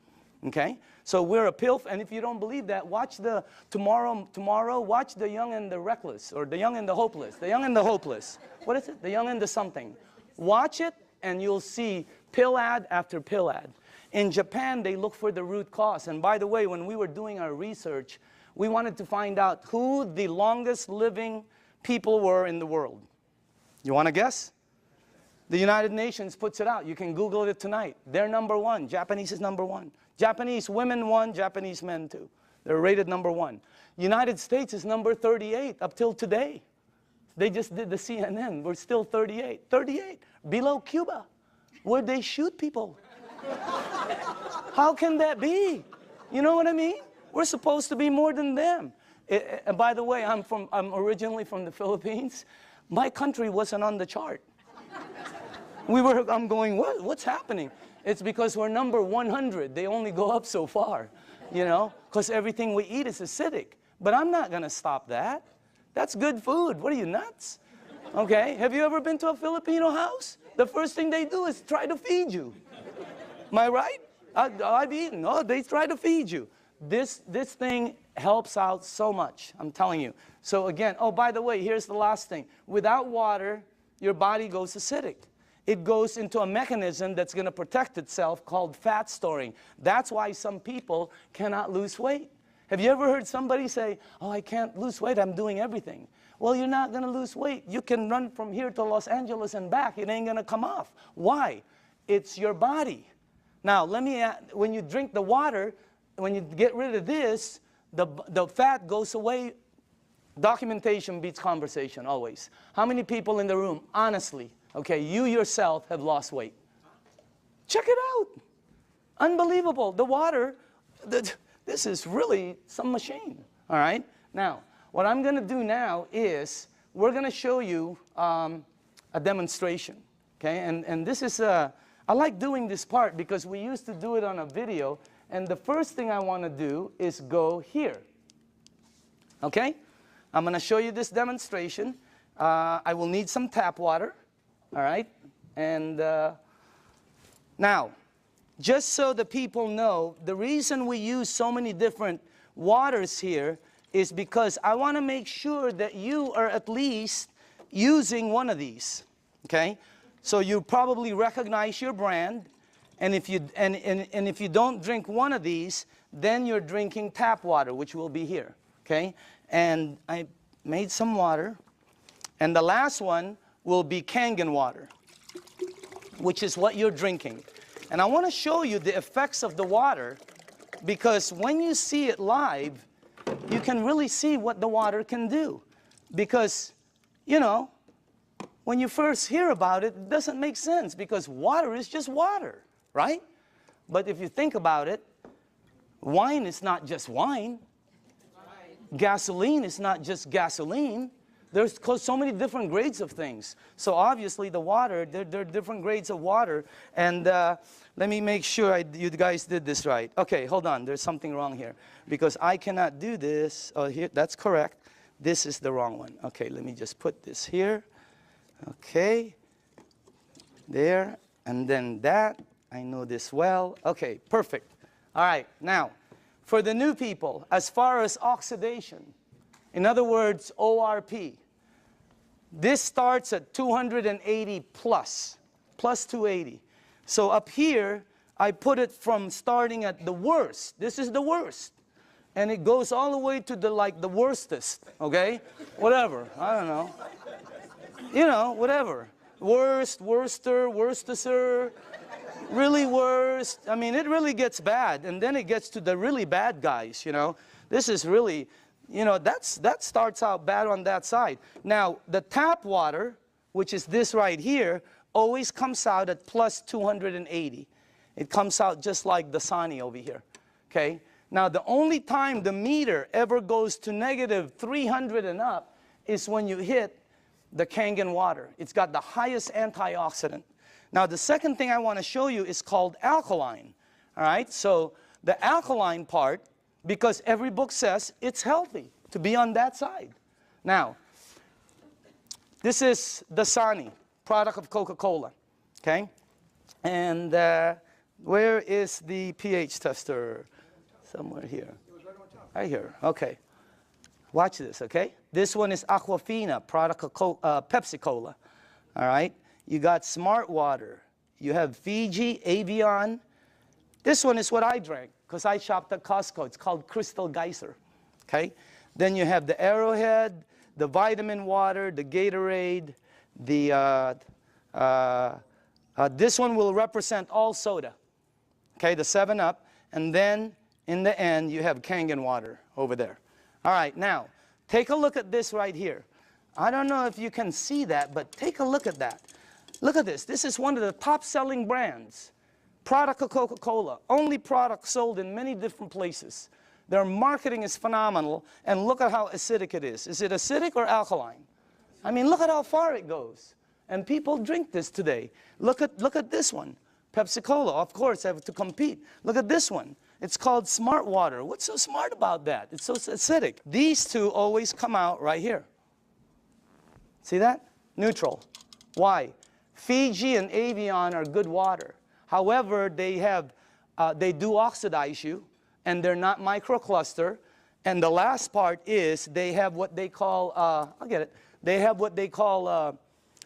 Okay? So we're a pill, and if you don't believe that, watch the tomorrow, watch The Young and the Reckless, or The Young and the Hopeless. The Young and the Hopeless. What is it? The Young and the something. Watch it, and you'll see pill ad after pill ad. In Japan, they look for the root cause. And by the way, when we were doing our research, we wanted to find out who the longest living people were in the world. You want to guess? The United Nations puts it out. You can Google it tonight. They're number one. Japanese is number one. Japanese women one, Japanese men two. They're rated number one. United States is number 38 up till today. They just did the CNN. We're still 38. 38. Below Cuba, where they shoot people. How can that be? You know what I mean? We're supposed to be more than them. And by the way, I'm originally from the Philippines. My country wasn't on the chart. I'm going, what's happening? It's because we're number 100. They only go up so far, you know, because everything we eat is acidic. But I'm not going to stop that. That's good food. What are you, nuts? Okay, have you ever been to a Filipino house? The first thing they do is try to feed you. Am I right? I've eaten. Oh, they try to feed you. This thing helps out so much, I'm telling you. So again, oh, by the way, here's the last thing. Without water, your body goes acidic. It goes into a mechanism that's going to protect itself called fat storing. That's why some people cannot lose weight. Have you ever heard somebody say, oh, I can't lose weight, I'm doing everything? Well, you're not going to lose weight. You can run from here to Los Angeles and back. It ain't going to come off. Why? It's your body. Now, let me add, when you drink the water, when you get rid of this, the fat goes away. Documentation beats conversation, always. How many people in the room, honestly, okay, you yourself have lost weight? Check it out. Unbelievable. The water, this is really some machine, all right? Now, what I'm going to do now is we're going to show you a demonstration, okay? And this is, I like doing this part because we used to do it on a video, and the first thing I want to do is go here, okay? I'm going to show you this demonstration. I will need some tap water, all right? And now, just so the people know, the reason we use so many different waters here is because I want to make sure that you are at least using one of these, okay? So you probably recognize your brand, and if you, and if you don't drink one of these, then you're drinking tap water, which will be here, okay? And I made some water, and the last one will be Kangen water, which is what you're drinking. And I want to show you the effects of the water, because when you see it live, you can really see what the water can do. Because, you know, when you first hear about it, it doesn't make sense, because water is just water, right? But if you think about it, wine is not just wine. Gasoline is not just gasoline. There's so many different grades of things. So obviously the water, there are different grades of water. And let me make sure you guys did this right. Okay, hold on. There's something wrong here. Because I cannot do this. Oh, here, that's correct. This is the wrong one. Okay, let me just put this here. Okay. There. And then that. I know this well. Okay, perfect. All right, now, for the new people, as far as oxidation, in other words, ORP, this starts at 280 plus 280. So up here, I put it from starting at the worst. This is the worst. And it goes all the way to the, like, the worstest, okay? Whatever, I don't know. You know, whatever. Worst, worster, worstester, really worst. I mean, it really gets bad. And then it gets to the really bad guys, you know. This is really, you know, that starts out bad on that side. Now, the tap water, which is this right here, always comes out at plus 280. It comes out just like the Dasani over here, okay? Now, the only time the meter ever goes to negative 300 and up is when you hit the Kangen water. It's got the highest antioxidant. Now, the second thing I want to show you is called alkaline, all right? So the alkaline part, because every book says it's healthy to be on that side. Now, this is the Dasani, product of Coca-Cola, okay? And where is the pH tester? Somewhere here. It was right on top. Right here, okay. Watch this, okay? This one is Aquafina, product of Pepsi-Cola, all right? You got Smart Water. You have Fiji, Avion. This one is what I drank, because I shopped at Costco. It's called Crystal Geyser, okay? Then you have the Arrowhead, the vitamin water, the Gatorade, the, this one will represent all soda, okay, the 7-Up. And then, in the end, you have Kangen water over there. All right, now, take a look at this right here. I don't know if you can see that, but take a look at that. Look at this. This is one of the top-selling brands. Product of Coca-Cola. Only product sold in many different places. Their marketing is phenomenal, and look at how acidic it is. Is it acidic or alkaline? I mean, look at how far it goes. And people drink this today. Look at this one. Pepsi-Cola, of course, have to compete. Look at this one. It's called Smart Water. What's so smart about that? It's so acidic. These two always come out right here. See that? Neutral. Why? Fiji and Avion are good water. However, they do oxidize you, and they're not microcluster. And the last part is they have what they call, I'll get it. They have what they call a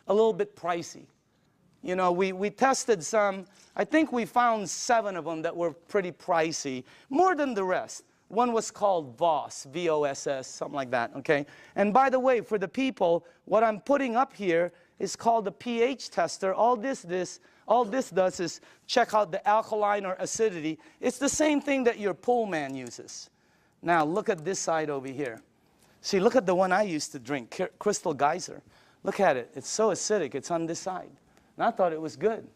little bit pricey. You know, we tested some. I think we found 7 of them that were pretty pricey, more than the rest. one was called VOS, V-O-S-S, something like that, okay? And by the way, for the people, what I'm putting up here is called the pH tester. All this does is check out the alkaline or acidity. It's the same thing that your pool man uses. Now, look at this side over here. See, look at the one I used to drink, Crystal Geyser. Look at it. It's so acidic. It's on this side. And I thought it was good,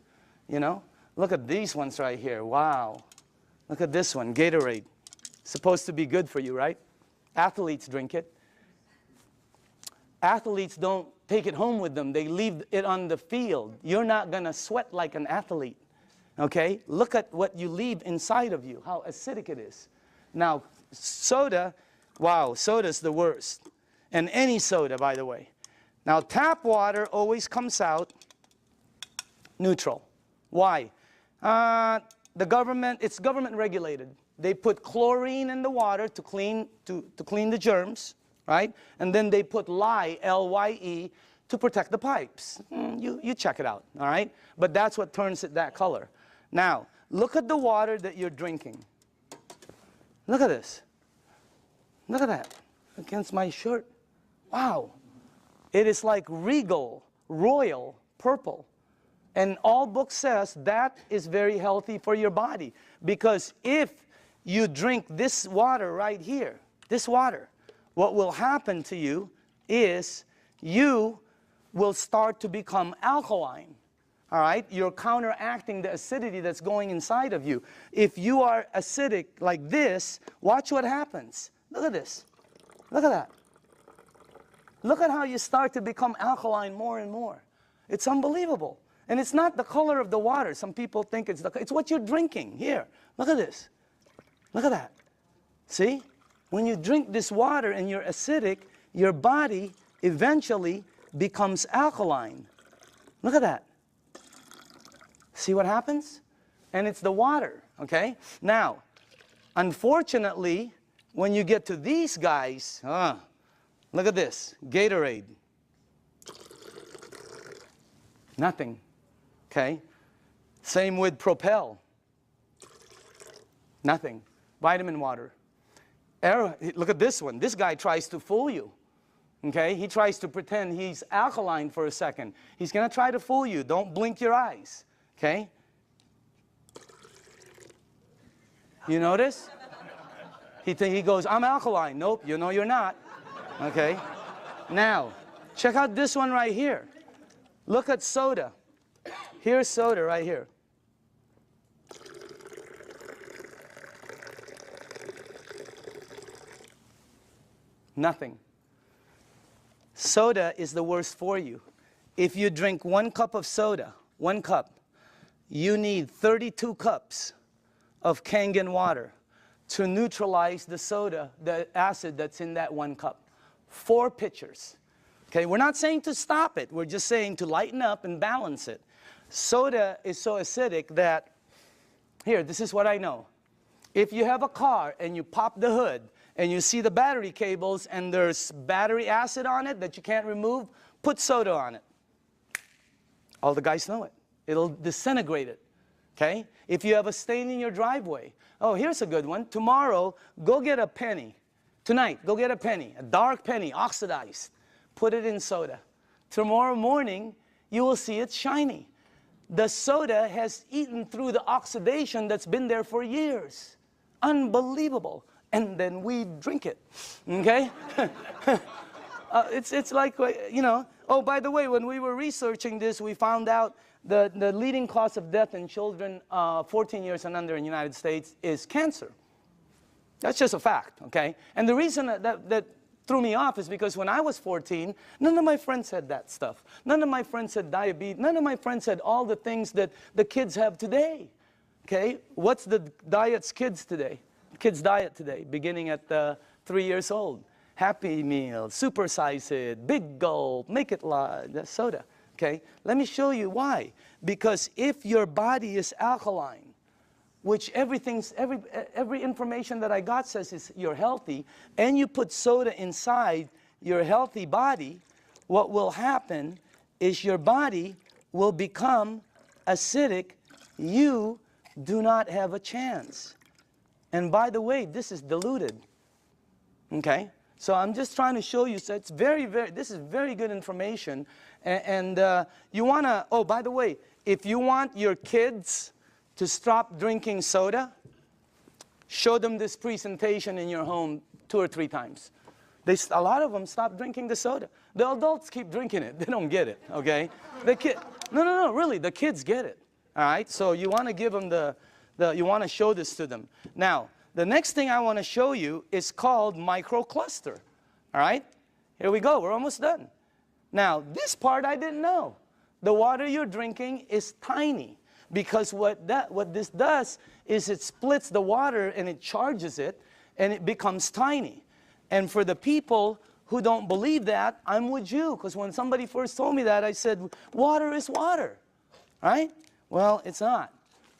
you know? Look at these ones right here. Wow. Look at this one, Gatorade. Supposed to be good for you, right? Athletes drink it. Athletes don't take it home with them. They leave it on the field. You're not going to sweat like an athlete, okay? Look at what you leave inside of you, how acidic it is. Now, soda, wow, soda's the worst. And any soda, by the way. Now, tap water always comes out neutral. Why? The government, it's government regulated. They put chlorine in the water to clean the germs, right? And then they put lye, L-Y-E, to protect the pipes. You check it out, all right? But that's what turns it that color. Now, look at the water that you're drinking. Look at this. Look at that against my shirt. Wow. It is like regal, royal purple. And all book says that is very healthy for your body. Because if you drink this water right here, this water, what will happen to you is you will start to become alkaline. All right? You're counteracting the acidity that's going inside of you. If you are acidic like this, watch what happens. Look at this. Look at that. Look at how you start to become alkaline more and more. It's unbelievable. And it's not the color of the water. Some people think it's what you're drinking. Here, look at this. Look at that. See? When you drink this water and you're acidic, your body eventually becomes alkaline. Look at that. See what happens? And it's the water, okay? Now, unfortunately, when you get to these guys, look at this, Gatorade. Nothing, okay? Same with Propel. Nothing. Vitamin water. Look at this one. This guy tries to fool you, okay? He tries to pretend he's alkaline for a second. He's going to try to fool you. Don't blink your eyes, okay? You notice? He goes, I'm alkaline. Nope, you know you're not, okay? Now, check out this one right here. Look at soda. Here's soda right here. Nothing. Soda is the worst for you. If you drink 1 cup of soda, 1 cup, you need 32 cups of Kangen water to neutralize the soda, the acid that's in that 1 cup. 4 pitchers. Okay, we're not saying to stop it. We're just saying to lighten up and balance it. Soda is so acidic that, here, this is what I know. If you have a car and you pop the hood and you see the battery cables and there's battery acid on it that you can't remove, put soda on it. All the guys know it. It'll disintegrate it, okay? If you have a stain in your driveway, oh, here's a good one. Tomorrow, go get a penny. Tonight, go get a penny, a dark penny, oxidized. Put it in soda. Tomorrow morning, you will see it's shiny. The soda has eaten through the oxidation that's been there for years. Unbelievable. And then we drink it, okay? It's like, you know. Oh, by the way, when we were researching this, we found out the leading cause of death in children 14 years and under in the United States is cancer. That's just a fact, okay? And the reason that threw me off is because when I was 14, none of my friends said that stuff. None of my friends said diabetes. None of my friends said all the things that the kids have today, okay? What's the diets kids today? Kids' diet today, beginning at 3 years old. Happy Meal, supersize it, big gulp, make it large, soda, okay? Let me show you why. Because if your body is alkaline, which every information that I got says is you're healthy, and you put soda inside your healthy body, what will happen is your body will become acidic. You do not have a chance. And by the way, this is diluted. Okay? So I'm just trying to show you, so it's this is very good information. And you want to, oh, by the way, if you want your kids to stop drinking soda, show them this presentation in your home 2 or 3 times. A lot of them stop drinking the soda. The adults keep drinking it. They don't get it, okay? No, really, the kids get it, all right? So you want to give them you want to show this to them. Now, the next thing I want to show you is called microcluster, all right? Here we go. We're almost done. Now, this part I didn't know. The water you're drinking is tiny because what this does is it splits the water and it charges it and it becomes tiny. And for the people who don't believe that, I'm with you, because when somebody first told me that, I said, water is water, right? Well, it's not.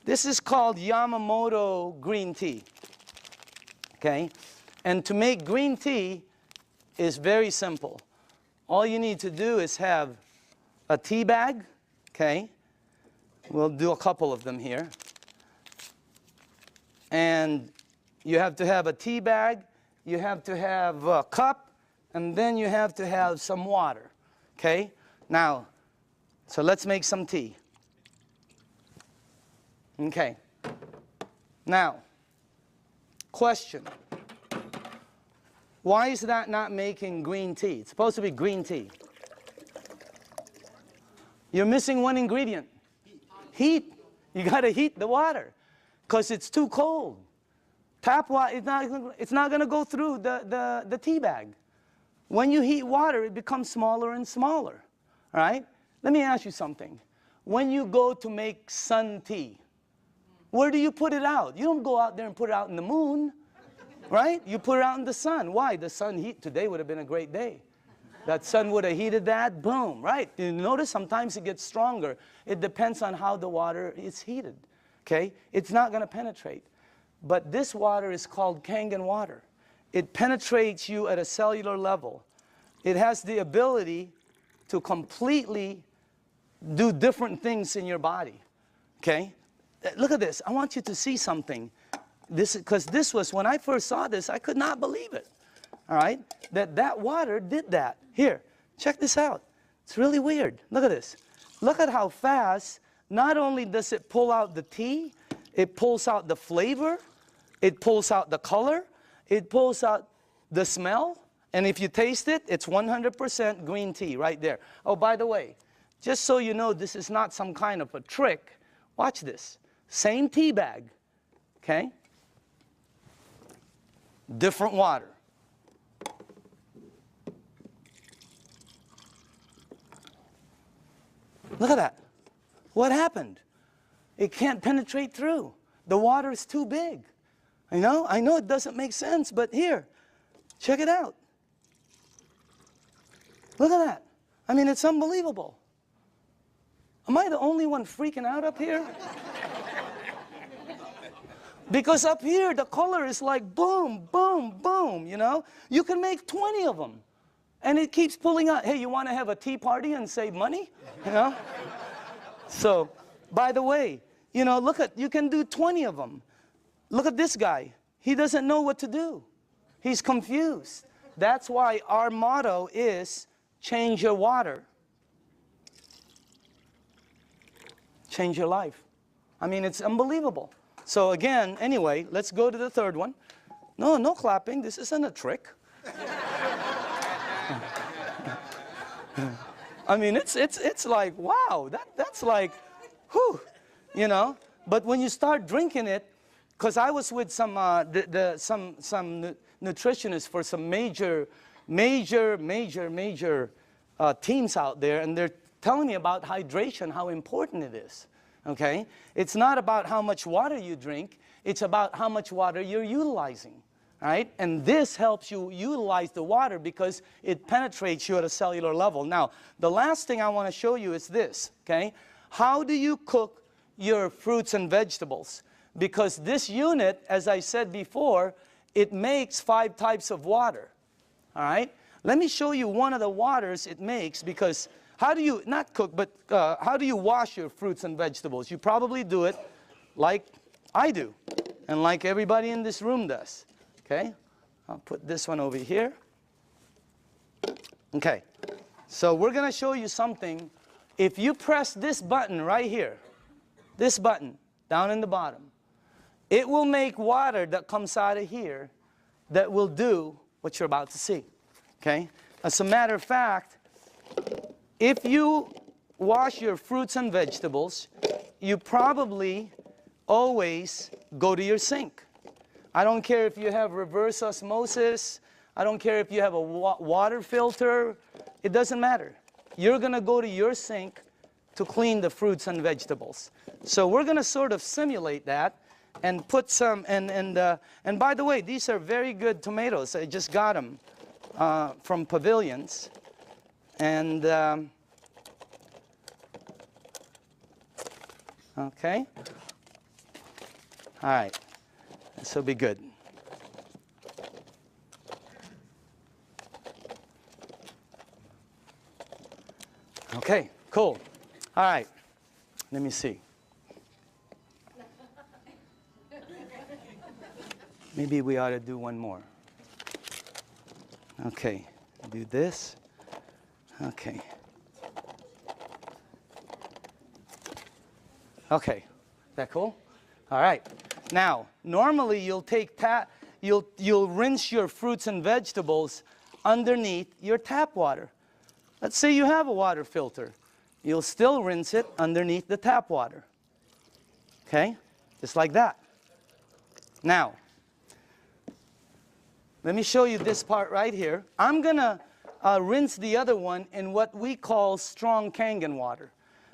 This is called Yamamoto green tea, okay? And to make green tea is very simple. All you need to do is have a tea bag, okay? We'll do a couple of them here. And you have to have a tea bag, you have to have a cup, and then you have to have some water, okay? Now, so let's make some tea. Okay. Now, question. Why is that not making green tea? It's supposed to be green tea. You're missing one ingredient. Heat. You got to heat the water because it's too cold. Tap water, it's not going to go through the tea bag. When you heat water, it becomes smaller and smaller. All right? Let me ask you something. When you go to make sun tea, where do you put it out? You don't go out there and put it out in the moon, right? You put it out in the sun. Why? The sun heat. Today would have been a great day. That sun would have heated that, boom, right? You notice sometimes it gets stronger. It depends on how the water is heated, okay? It's not going to penetrate. But this water is called Kangen water. It penetrates you at a cellular level. It has the ability to completely do different things in your body, okay? Look at this. I want you to see something. Because this was, when I first saw this, I could not believe it, all right? That water did that. Here, check this out. It's really weird. Look at this. Look at how fast, not only does it pull out the tea, it pulls out the flavor, it pulls out the color, it pulls out the smell, and if you taste it, it's 100% green tea right there. Oh, by the way, just so you know, this is not some kind of a trick. Watch this. Same tea bag, okay? Different water. Look at that. What happened? It can't penetrate through. The water is too big. I know it doesn't make sense, but here, check it out. Look at that. I mean, it's unbelievable. Am I the only one freaking out up here? Because up here, the color is like boom, boom, boom, you know? You can make 20 of them. And it keeps pulling out. Hey, you want to have a tea party and save money? You know? So, by the way, you know, look at, you can do 20 of them. Look at this guy. He doesn't know what to do. He's confused. That's why our motto is change your water. Change your life. I mean, it's unbelievable. So again, anyway, let's go to the third one. No clapping. This isn't a trick. I mean, it's like, wow, that's like, whew, you know. But when you start drinking it, because I was with some nutritionists for some major teams out there, and they're telling me about hydration, how important it is. Okay? It's not about how much water you drink, it's about how much water you're utilizing. Right? And this helps you utilize the water because it penetrates you at a cellular level. Now, the last thing I want to show you is this, okay? How do you cook your fruits and vegetables? Because this unit, as I said before, it makes 5 types of water. All right? Let me show you one of the waters it makes, because how do you, not cook, but how do you wash your fruits and vegetables? You probably do it like I do. and like everybody in this room does. Okay? I'll put this one over here. Okay. So we're going to show you something. If you press this button right here, this button down in the bottom, it will make water that comes out of here that will do what you're about to see. Okay? As a matter of fact, if you wash your fruits and vegetables, you probably always go to your sink. I don't care if you have reverse osmosis. I don't care if you have a water filter. It doesn't matter. You're going to go to your sink to clean the fruits and vegetables. So we're going to sort of simulate that and put some, and by the way, these are very good tomatoes. I just got them from Pavilions. And, okay. All right. This will be good. Okay, cool. All right. Let me see. Maybe we ought to do one more. Okay. Do this. Okay. Okay. Is that cool? All right. Now, normally you'll take you'll rinse your fruits and vegetables underneath your tap water. Let's say you have a water filter. You'll still rinse it underneath the tap water. Okay? Just like that. Now, let me show you this part right here. I'm going to rinse the other one in what we call strong Kangen water.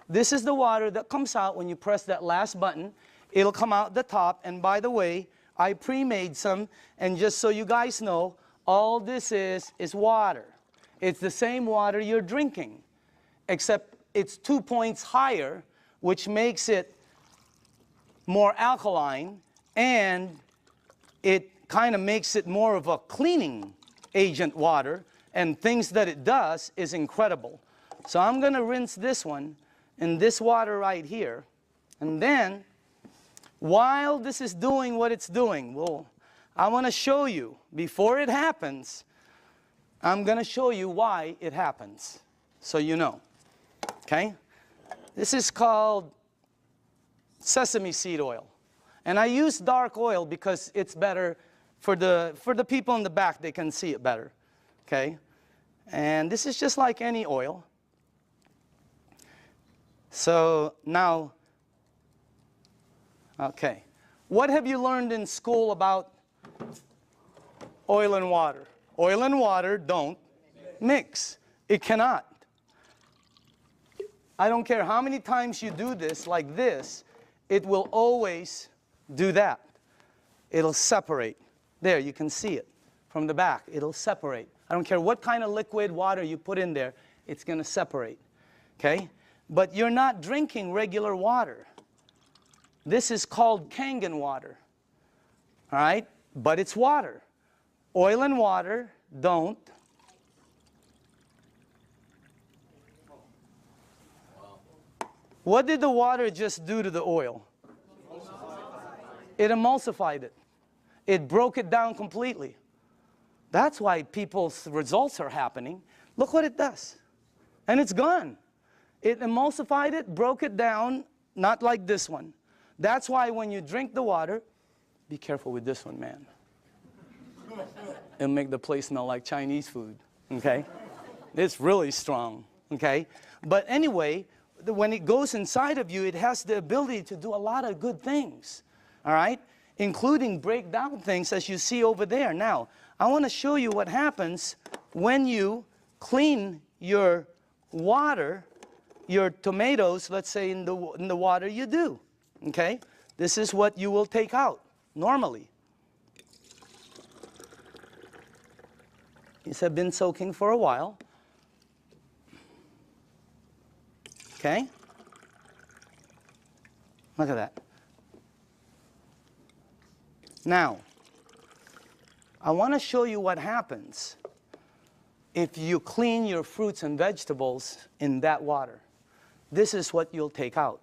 This is the water that comes out when you press that last button. It'll come out the top. And by the way, I pre-made some. And just so you guys know, all this is water. It's the same water you're drinking, except it's 2 points higher, which makes it more alkaline, and it kind of makes it more of a cleaning agent water, and things that it does is incredible. So I'm going to rinse this one in this water right here, and then while this is doing what it's doing, well, I want to show you, before it happens, I'm going to show you why it happens, so you know. Okay? This is called sesame seed oil. And I use dark oil because it's better for the people in the back. They can see it better. Okay? And this is just like any oil. So now, okay. What have you learned in school about oil and water? Oil and water don't mix. It cannot. I don't care how many times you do this like this, it will always do that. It'll separate. There, you can see it from the back. It'll separate. I don't care what kind of liquid water you put in there, it's going to separate. Okay? But you're not drinking regular water. This is called Kangen water. All right? But it's water. Oil and water don't. What did the water just do to the oil? It emulsified it. It broke it down completely. That's why people's results are happening. Look what it does. And it's gone. It emulsified it, broke it down, not like this one. That's why when you drink the water, be careful with this one, man. It'll make the place smell like Chinese food, okay? It's really strong, okay? But anyway, when it goes inside of you, it has the ability to do a lot of good things, all right? Including break down things as you see over there. Now, I want to show you what happens when you clean your water, your tomatoes, let's say in the water you do, okay? This is what you will take out normally. These have been soaking for a while. Okay? Look at that. Now, I want to show you what happens if you clean your fruits and vegetables in that water. This is what you'll take out.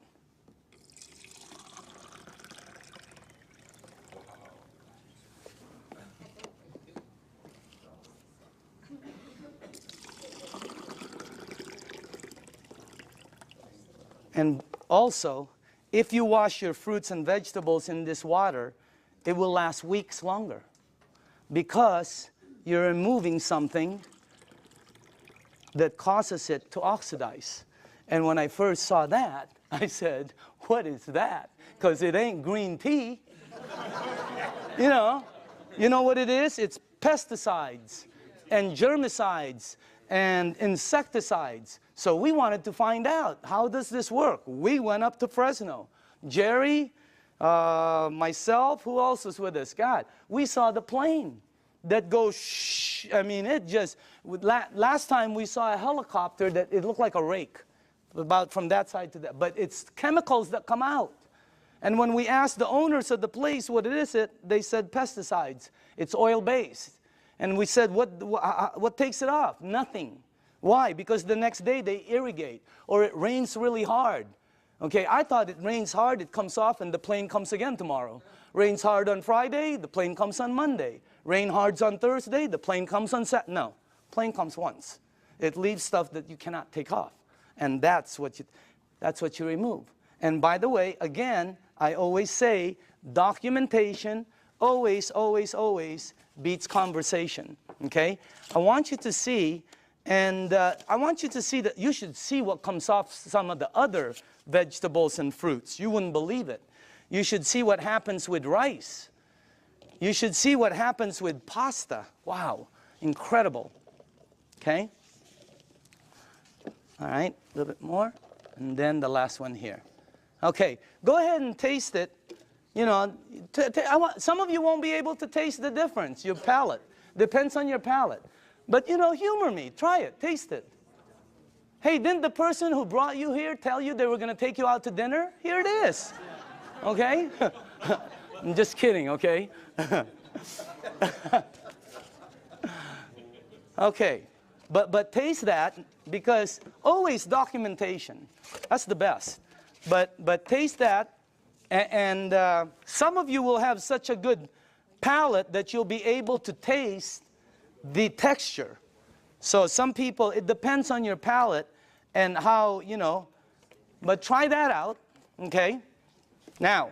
And also, if you wash your fruits and vegetables in this water, it will last weeks longer because you're removing something that causes it to oxidize. And when I first saw that, I said, what is that? Because it ain't green tea. You know what it is? It's pesticides and germicides and insecticides. So we wanted to find out, how does this work? We went up to Fresno. Jerry, myself, who else was with us? God, we saw the plane that goes shh. I mean, it just, last time we saw a helicopter that it looked like a rake, about from that side to that. But it's chemicals that come out. And when we asked the owners of the place what it is, they said pesticides. It's oil-based. And we said, what takes it off? Nothing. Why? Because the next day they irrigate, or it rains really hard. Okay, I thought it rains hard, it comes off, and the plane comes again tomorrow. Rains hard on Friday, the plane comes on Monday. Rain hard on Thursday, the plane comes on Saturday. No, plane comes once. It leaves stuff that you cannot take off. And that's what you remove. And by the way, again, I always say, documentation always, always, always beats conversation. Okay? I want you to see, and I want you to see that you should see what comes off some of the other vegetables and fruits. You wouldn't believe it. You should see what happens with rice. You should see what happens with pasta. Wow, incredible. Okay? All right, a little bit more, and then the last one here. Okay, go ahead and taste it. You know, some of you won't be able to taste the difference, your palate. Depends on your palate. But, you know, humor me. Try it. Taste it. Hey, didn't the person who brought you here tell you they were going to take you out to dinner? Here it is. Okay? I'm just kidding, okay? Okay. But taste that, because always documentation. That's the best. But taste that, and some of you will have such a good palate that you'll be able to taste the texture. So some people, it depends on your palate and how, you know, but try that out, okay? Now,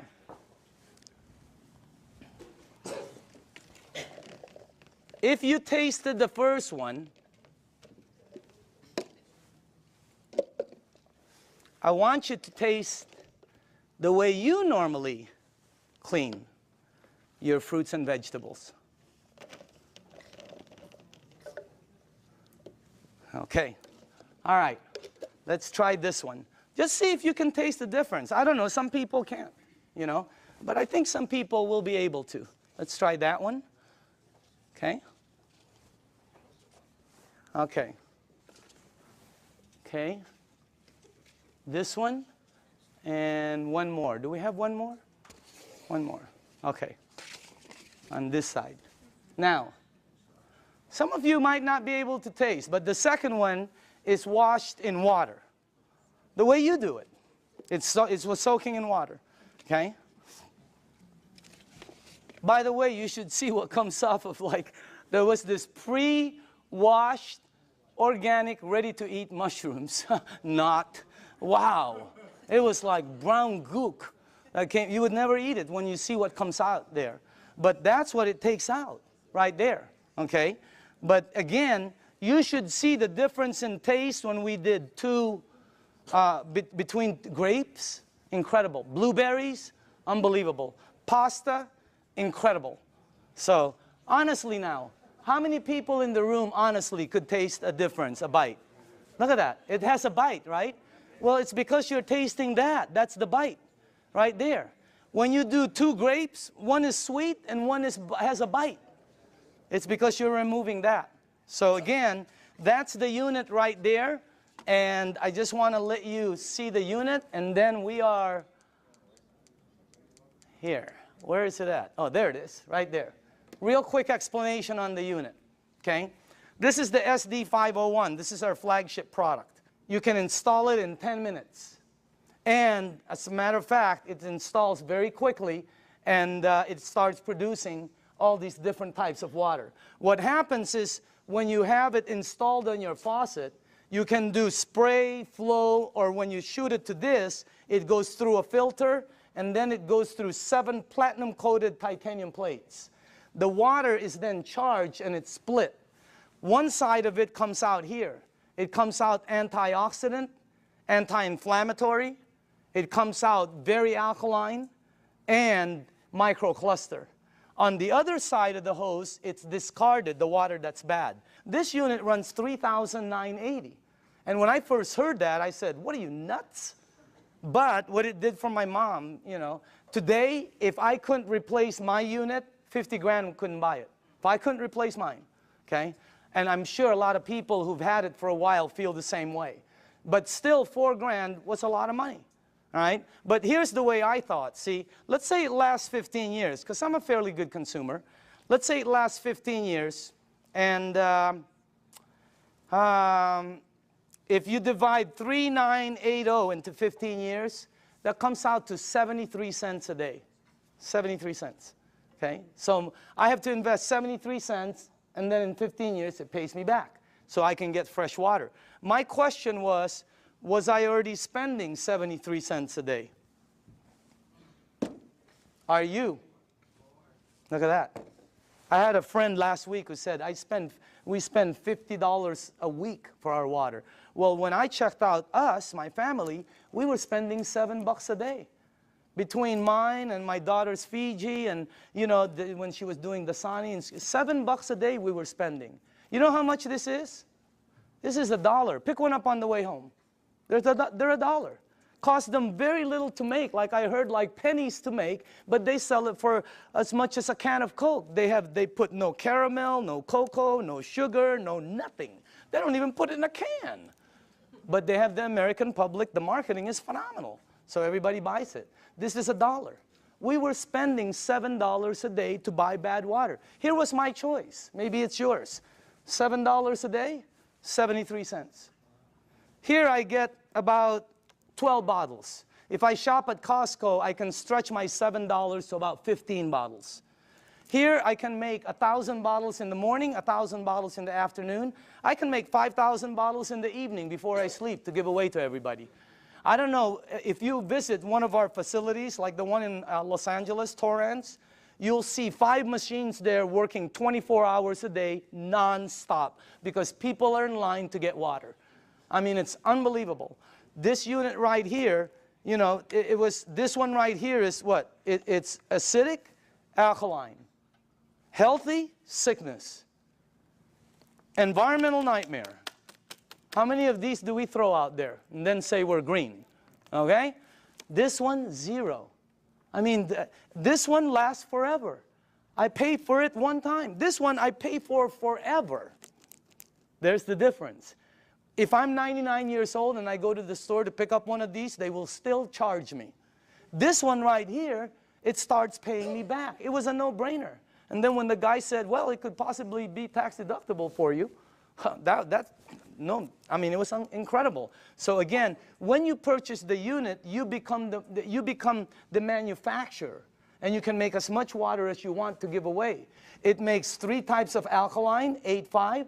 if you tasted the first one, I want you to taste the way you normally clean your fruits and vegetables. Okay. All right. Let's try this one. Just see if you can taste the difference. I don't know. Some people can't, you know. But I think some people will be able to. Let's try that one. Okay. Okay. Okay. This one. And one more. Do we have one more? One more. Okay. On this side. Now, some of you might not be able to taste, but the second one is washed in water. The way you do it. It was soaking in water. Okay? By the way, you should see what comes off of, like, there was this pre-washed, organic, ready-to-eat mushrooms. Not. Wow. It was like brown gook. You would never eat it when you see what comes out there. But that's what it takes out, right there. Okay? But again, you should see the difference in taste when we did between grapes, incredible. Blueberries, unbelievable. Pasta, incredible. So, honestly now, how many people in the room honestly could taste a difference, a bite? Look at that. It has a bite, right? Well, it's because you're tasting that. That's the bite, right there. When you do two grapes, one is sweet and one has a bite. It's because you're removing that. So again, that's the unit right there. And I just want to let you see the unit. And then we are here. Where is it at? Oh, there it is, right there. Real quick explanation on the unit, okay? This is the SD501. This is our flagship product. You can install it in 10 minutes. And as a matter of fact, it installs very quickly, and it starts producing all these different types of water. What happens is when you have it installed on your faucet, You can do spray, flow, or when you shoot it to this, it goes through a filter, and then it goes through 7 platinum-coated titanium plates. The water is then charged, and it's split. One side of it comes out here. It comes out antioxidant, anti-inflammatory. It comes out very alkaline, and microcluster. On the other side of the hose, it's discarded, the water that's bad. This unit runs 3,980. And when I first heard that, I said, what are you, nuts? But what it did for my mom, you know, today, if I couldn't replace my unit, 50 grand couldn't buy it. If I couldn't replace mine, okay? And I'm sure a lot of people who've had it for a while feel the same way. But still, 4 grand was a lot of money. All right? But here's the way I thought. See, let's say it lasts 15 years, because I'm a fairly good consumer. Let's say it lasts 15 years, and if you divide 3,980 into 15 years, that comes out to 73 cents a day. 73 cents. Okay? So I have to invest 73 cents, and then in 15 years, it pays me back, so I can get fresh water. My question was I already spending 73 cents a day? Are you? Look at that. I had a friend last week who said, we spend $50 a week for our water. Well, when I checked out us, my family, we were spending $7 a day. Between mine and my daughter's Fiji and, you know, when she was doing the Dasani, $7 a day we were spending. You know how much this is? This is $1. Pick one up on the way home. They're $1. Cost them very little to make, like I heard, like pennies to make, but they sell it for as much as a can of Coke. They put no caramel, no cocoa, no sugar, no nothing. They don't even put it in a can. But they have the American public, the marketing is phenomenal. So everybody buys it. This is $1. We were spending $7 a day to buy bad water. Here was my choice. Maybe it's yours. $7 a day, 73 cents. Here I get about 12 bottles. If I shop at Costco, I can stretch my $7 to about 15 bottles. Here I can make 1,000 bottles in the morning, 1,000 bottles in the afternoon. I can make 5,000 bottles in the evening before I sleep to give away to everybody. I don't know, if you visit one of our facilities, like the one in Los Angeles, Torrance, you'll see 5 machines there working 24 hours a day, non-stop, because people are in line to get water. I mean, it's unbelievable. This unit right here, you know, this one right here is what? It's acidic, alkaline. Healthy, sickness. Environmental nightmare. How many of these do we throw out there and then say we're green? Okay? This one, 0. I mean, this one lasts forever. I pay for it one time. This one I pay for forever. There's the difference. If I'm 99 years old and I go to the store to pick up one of these, they will still charge me. This one right here, it starts paying me back. It was a no-brainer. And then when the guy said, well, it could possibly be tax deductible for you, no, I mean, it was incredible. So again, when you purchase the unit, you become the manufacturer. And you can make as much water as you want to give away. It makes 3 types of alkaline, 8.5,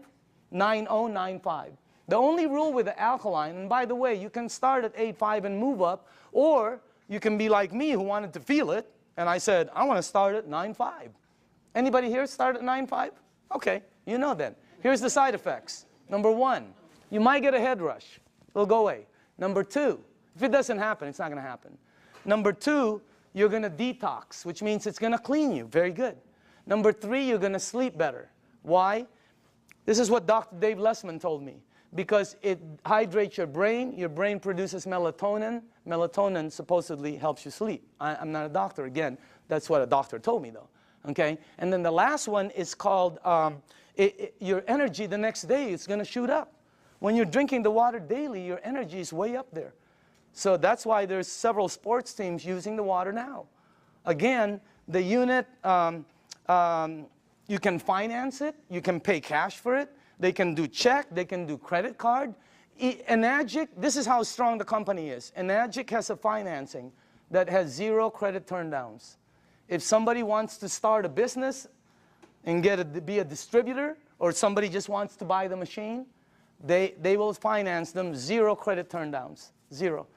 9.0, 9.5. The only rule with the alkaline, and by the way, you can start at 8.5 and move up, or you can be like me who wanted to feel it, and I said, I want to start at 9.5. Anybody here start at 9.5? Okay, you know then. Here's the side effects. Number 1, you might get a head rush. It'll go away. Number 2, if it doesn't happen, it's not going to happen. Number 2, you're going to detox, which means it's going to clean you. Very good. Number 3, you're going to sleep better. Why? This is what Dr. Dave Lessman told me. Because it hydrates your brain produces melatonin. Melatonin supposedly helps you sleep. I'm not a doctor, again, that's what a doctor told me though, okay? And then the last one is called, your energy the next day is gonna shoot up. When you're drinking the water daily, your energy is way up there. So that's why there's several sports teams using the water now. Again, the unit, you can finance it, you can pay cash for it, they can do check, they can do credit card. Enagic, this is how strong the company is. Enagic has a financing that has 0 credit turndowns. If somebody wants to start a business and be a distributor, or somebody just wants to buy the machine, They will finance them, 0 credit turndowns, 0.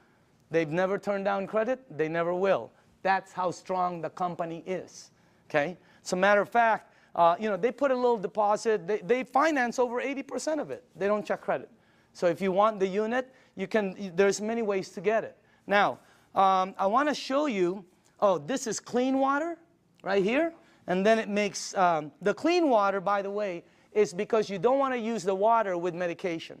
They've never turned down credit, they never will. That's how strong the company is, okay? As a matter of fact, you know, they put a little deposit, they finance over 80% of it. They don't check credit. So if you want the unit, you can, there's many ways to get it. Now, I want to show you, oh, this is clean water right here. And then it makes, the clean water, by the way, is because you don't want to use the water with medication.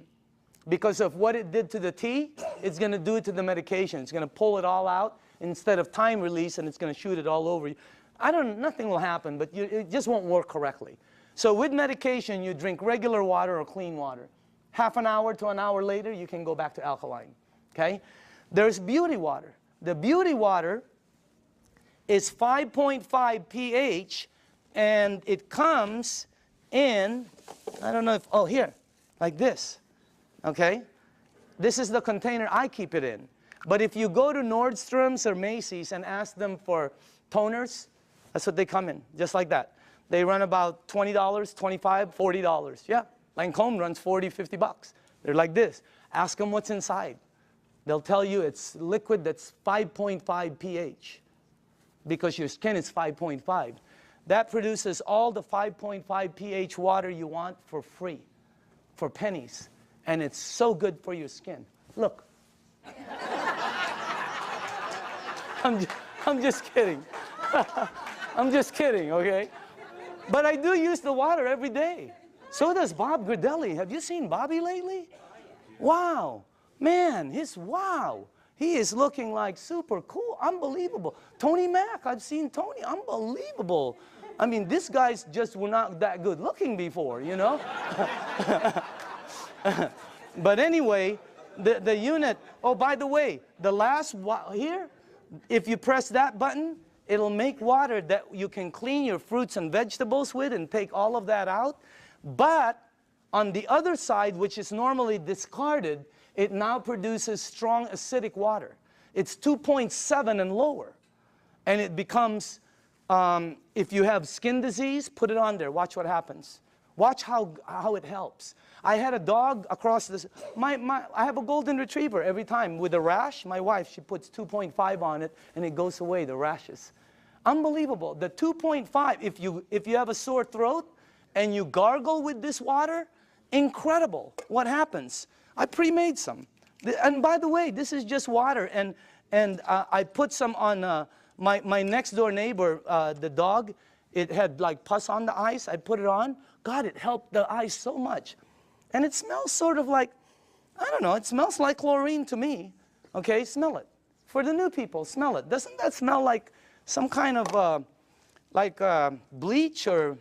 Because of what it did to the tea, it's going to do it to the medication. It's going to pull it all out instead of time release, and it's going to shoot it all over you. Nothing will happen, but it just won't work correctly. So with medication, you drink regular water or clean water. Half an hour to an hour later, you can go back to alkaline, okay? There's beauty water. The beauty water is 5.5 pH, and it comes in, I don't know if, oh, here, like this, okay? This is the container I keep it in. But if you go to Nordstrom's or Macy's and ask them for toners, that's what they come in, just like that. They run about $20, $25, $40. Yeah, Lancome runs 40, 50 bucks. They're like this. Ask them what's inside. They'll tell you it's liquid that's 5.5 pH because your skin is 5.5. That produces all the 5.5 pH water you want for free, for pennies. And it's so good for your skin. Look. I'm just kidding. I'm just kidding, okay? But I do use the water every day. So does Bob Gridelli. Have you seen Bobby lately? Wow. Man, wow. He is looking like super cool, unbelievable. Tony Mack, I've seen Tony, unbelievable. I mean, these guys just were not that good looking before, you know? But anyway, the unit, oh, by the way, the last, here, if you press that button, it'll make water that you can clean your fruits and vegetables with and take all of that out. But on the other side, which is normally discarded, it now produces strong acidic water. It's 2.7 and lower. And it becomes, if you have skin disease, put it on there. Watch what happens. Watch how it helps. I had a dog across this. I have a golden retriever every time with a rash. My wife, she puts 2.5 on it, and it goes away, the rashes. Unbelievable. The 2.5, if you have a sore throat and you gargle with this water, incredible. What happens? I pre-made some. And by the way, this is just water. And I put some on my next door neighbor, the dog. It had like pus on the ice. I put it on. God, it helped the ice so much. And it smells sort of like, I don't know, it smells like chlorine to me. Okay, smell it. For the new people, smell it. Doesn't that smell like some kind of bleach, or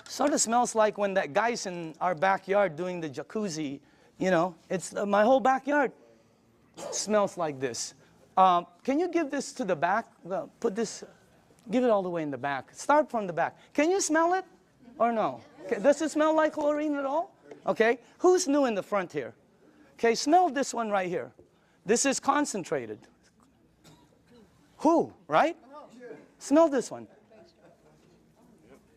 sort of smells like when that guy's in our backyard doing the jacuzzi, you know? It's my whole backyard smells like this. Can you give this to the back? Put this, give it all the way in the back. Start from the back. Can you smell it or no? Okay. Does it smell like chlorine at all? Okay, who's new in the front here? Okay, smell this one right here. This is concentrated. Who, right? Smell this one.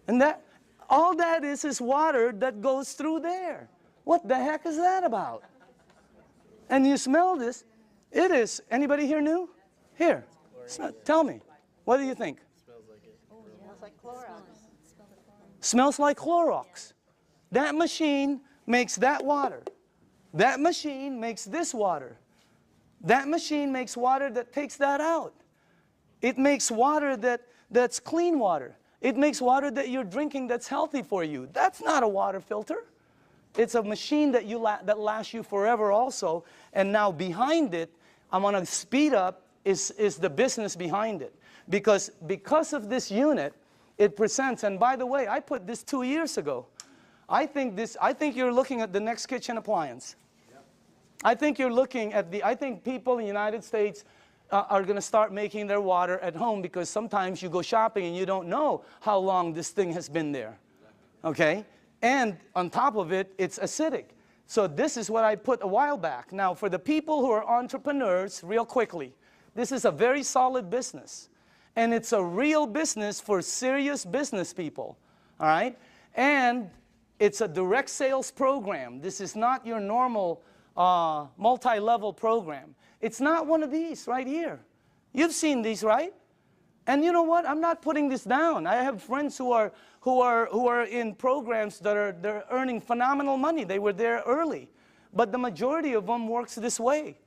And that, all that is water that goes through there. What the heck is that about? And you smell this. It is, anybody here new? Here, tell me. What do you think? Smells like it. Oh, yeah. Smells like Clorox. Smells like Clorox. That machine makes that water. That machine makes this water. That machine makes water that takes that out. It makes water that's clean water. It makes water that you're drinking that's healthy for you. That's not a water filter. It's a machine that lasts you forever also. And now behind it, I'm going to speed up, is the business behind it. Because of this unit, it presents, and by the way, I put this 2 years ago. I think you're looking at the next kitchen appliance. Yep. I think you're looking at I think people in the United States are going to start making their water at home, because sometimes you go shopping and you don't know how long this thing has been there. Okay? And on top of it, it's acidic. So this is what I put a while back. Now, for the people who are entrepreneurs, real quickly, this is a very solid business. And it's a real business for serious business people. All right? And It's a direct sales program. This is not your normal multi-level program. It's not one of these right here. You've seen these, right? And you know what? I'm not putting this down. I have friends who are in programs that they're earning phenomenal money. They were there early. But the majority of them works this way.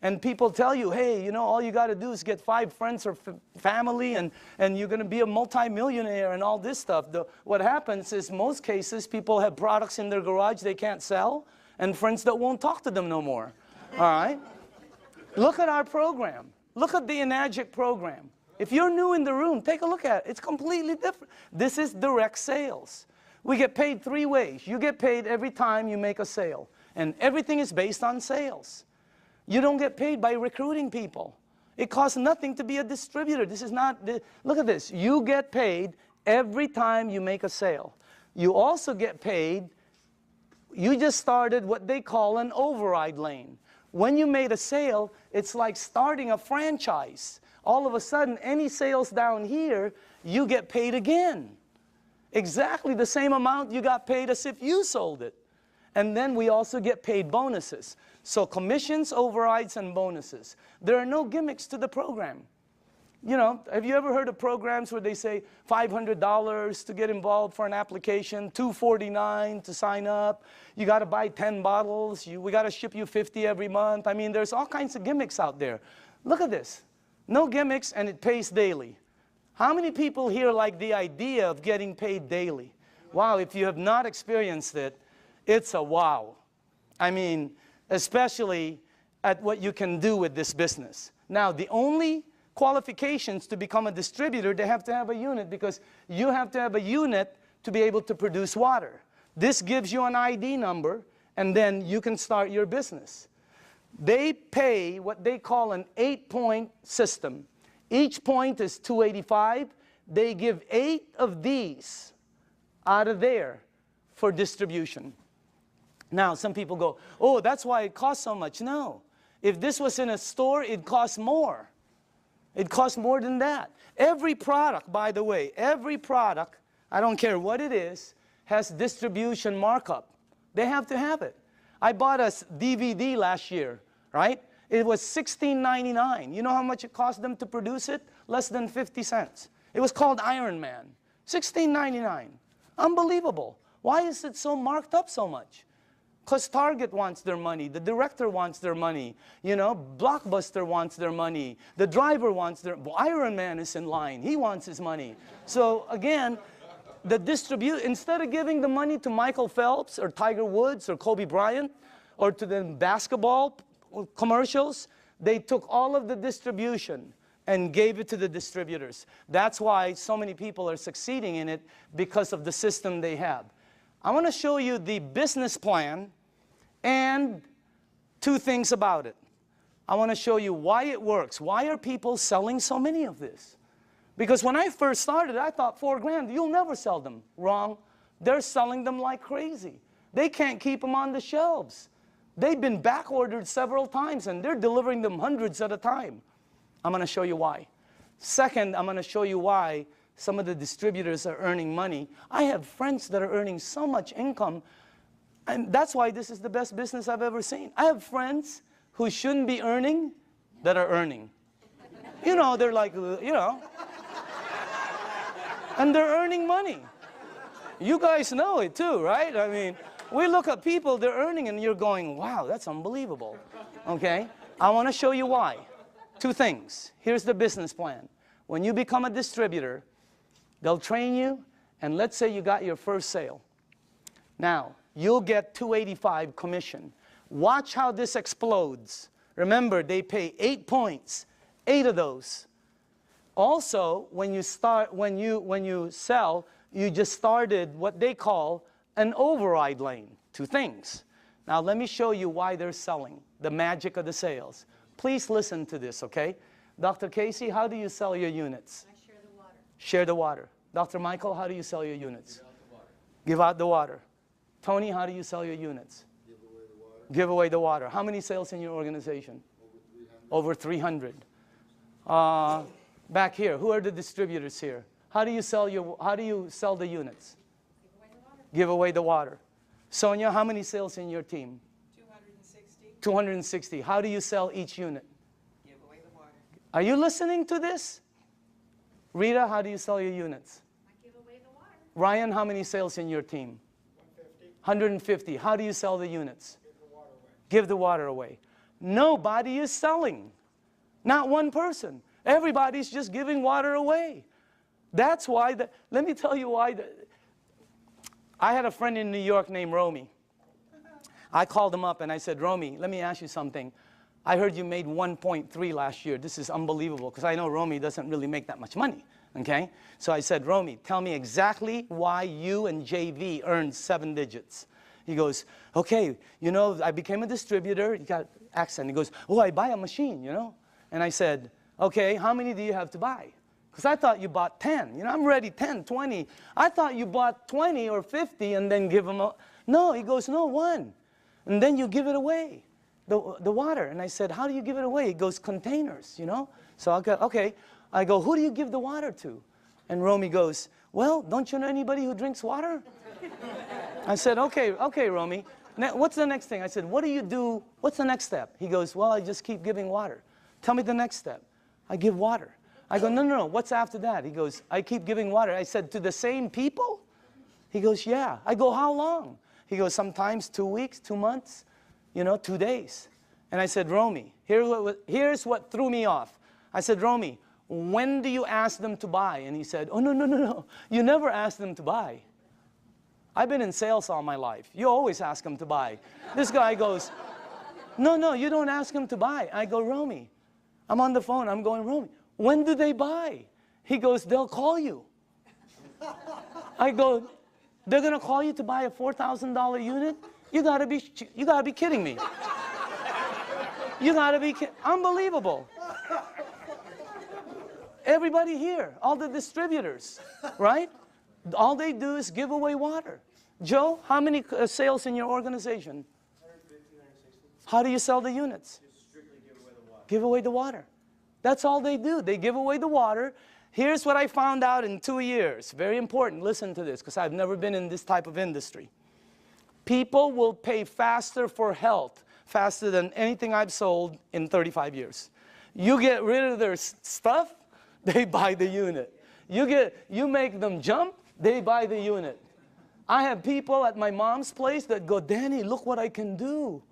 And people tell you, hey, you know, all you got to do is get 5 friends or family, and you're going to be a multimillionaire and all this stuff. What happens is most cases people have products in their garage they can't sell and friends that won't talk to them no more. All right? Look at our program. Look at the Enagic program. If you're new in the room, take a look at it. It's completely different. This is direct sales. We get paid 3 ways. You get paid every time you make a sale. And everything is based on sales. You don't get paid by recruiting people. It costs nothing to be a distributor. This is not, look at this. You get paid every time you make a sale. You also get paid, you just started what they call an override lane. When you made a sale, it's like starting a franchise. All of a sudden, any sales down here, you get paid again. Exactly the same amount you got paid as if you sold it. And then we also get paid bonuses. So commissions, overrides, and bonuses. There are no gimmicks to the program. You know, have you ever heard of programs where they say $500 to get involved for an application, $249 to sign up, you got to buy 10 bottles, we got to ship you 50 every month. I mean, there's all kinds of gimmicks out there. Look at this. No gimmicks, and it pays daily. How many people here like the idea of getting paid daily? Wow, if you have not experienced it, it's a wow. I mean, especially at what you can do with this business. Now, the only qualifications to become a distributor, they have to have a unit, because you have to have a unit to be able to produce water. This gives you an ID number, and then you can start your business. They pay what they call an 8-point system. Each point is $285. They give 8 of these out of there for distribution. Now, some people go, oh, that's why it costs so much. No. If this was in a store, it costs more. It costs more than that. Every product, by the way, every product, I don't care what it is, has distribution markup. They have to have it. I bought a DVD last year, right? It was $16.99. You know how much it cost them to produce it? Less than 50 cents. It was called Iron Man. $16.99. Unbelievable. Why is it so marked up so much? Because Target wants their money, the director wants their money, you know, Blockbuster wants their money, the driver wants their, Iron Man is in line, he wants his money. So again, instead of giving the money to Michael Phelps or Tiger Woods or Kobe Bryant or to the basketball commercials, they took all of the distribution and gave it to the distributors. That's why so many people are succeeding in it, because of the system they have. I want to show you the business plan and 2 things about it. I want to show you why it works. Why are people selling so many of this? Because when I first started, I thought $4 grand, you'll never sell them. Wrong. They're selling them like crazy. They can't keep them on the shelves. They've been back ordered several times, and they're delivering them hundreds at a time. I'm going to show you why. Second, I'm going to show you why some of the distributors are earning money. I have friends that are earning so much income, and that's why this is the best business I've ever seen. I have friends who shouldn't be earning that are earning. You know, they're like, you know, and they're earning money. You guys know it too, right? I mean, we look at people, they're earning, and you're going, wow, that's unbelievable. Okay? I want to show you why. 2 things. Here's the business plan. When you become a distributor, they'll train you, and let's say you got your first sale. Now, you'll get $285 commission. Watch how this explodes. Remember, they pay 8 points, 8 of those. Also, when you sell, you just started what they call an override lane. 2 things. Now, let me show you why they're selling, the magic of the sales. Please listen to this, okay? Dr. Casey, how do you sell your units? I share the water. Share the water. Dr. Michael, how do you sell your units? Give out the water. Tony, how do you sell your units? Give away the water. Give away the water. How many sales in your organization? Over 300. Back here, who are the distributors here? How do you sell the units? Give away the water. Sonia, how many sales in your team? 260. 260. How do you sell each unit? Give away the water. Are you listening to this? Rita, how do you sell your units? I give away the water. Ryan, how many sales in your team? 150. How do you sell the units? Give the water away. Nobody is selling. Not one person. Everybody's just giving water away. That's why, let me tell you why. I had a friend in New York named Romy. I called him up and I said, Romy, let me ask you something. I heard you made 1.3 last year. This is unbelievable, because I know Romy doesn't really make that much money, okay? So I said, Romy, tell me exactly why you and JV earned 7 digits. He goes, okay, you know, I became a distributor. He got accent. He goes, oh, I buy a machine, you know? And I said, okay, how many do you have to buy? Because I thought you bought 10. You know, I'm ready 10, 20. I thought you bought 20 or 50 and then give them a... No, he goes, no, 1. And then you give it away, the water. And I said, how do you give it away? He goes, containers, you know? So I go, okay. I go, who do you give the water to? And Romy goes, well, don't you know anybody who drinks water? I said, okay, Romy. What's the next thing? I said, what do you do? What's the next step? He goes, well, I just keep giving water. Tell me the next step. I give water. I go, no. What's after that? He goes, I keep giving water. I said, to the same people? He goes, yeah. I go, how long? He goes, sometimes 2 weeks, 2 months, you know, 2 days. And I said, Romy, here's what threw me off. I said, Romy, when do you ask them to buy? And he said, oh, no. You never ask them to buy. I've been in sales all my life. You always ask them to buy. This guy goes, no, you don't ask them to buy. I go, Romy, I'm on the phone. I'm going, Romy, when do they buy? He goes, they'll call you. I go, they're going to call you to buy a $4,000 unit? You gotta be kidding me. You gotta be kidding. Unbelievable. Everybody here, all the distributors, right? All they do is give away water. Joe, how many sales in your organization? 150, 160. How do you sell the units? Just strictly give away the water. Give away the water. That's all they do. They give away the water. Here's what I found out in 2 years. Very important. Listen to this, because I've never been in this type of industry. People will pay faster for health, faster than anything I've sold in 35 years. You get rid of their stuff, they buy the unit. You make them jump, they buy the unit. I have people at my mom's place that go, Danny, look what I can do.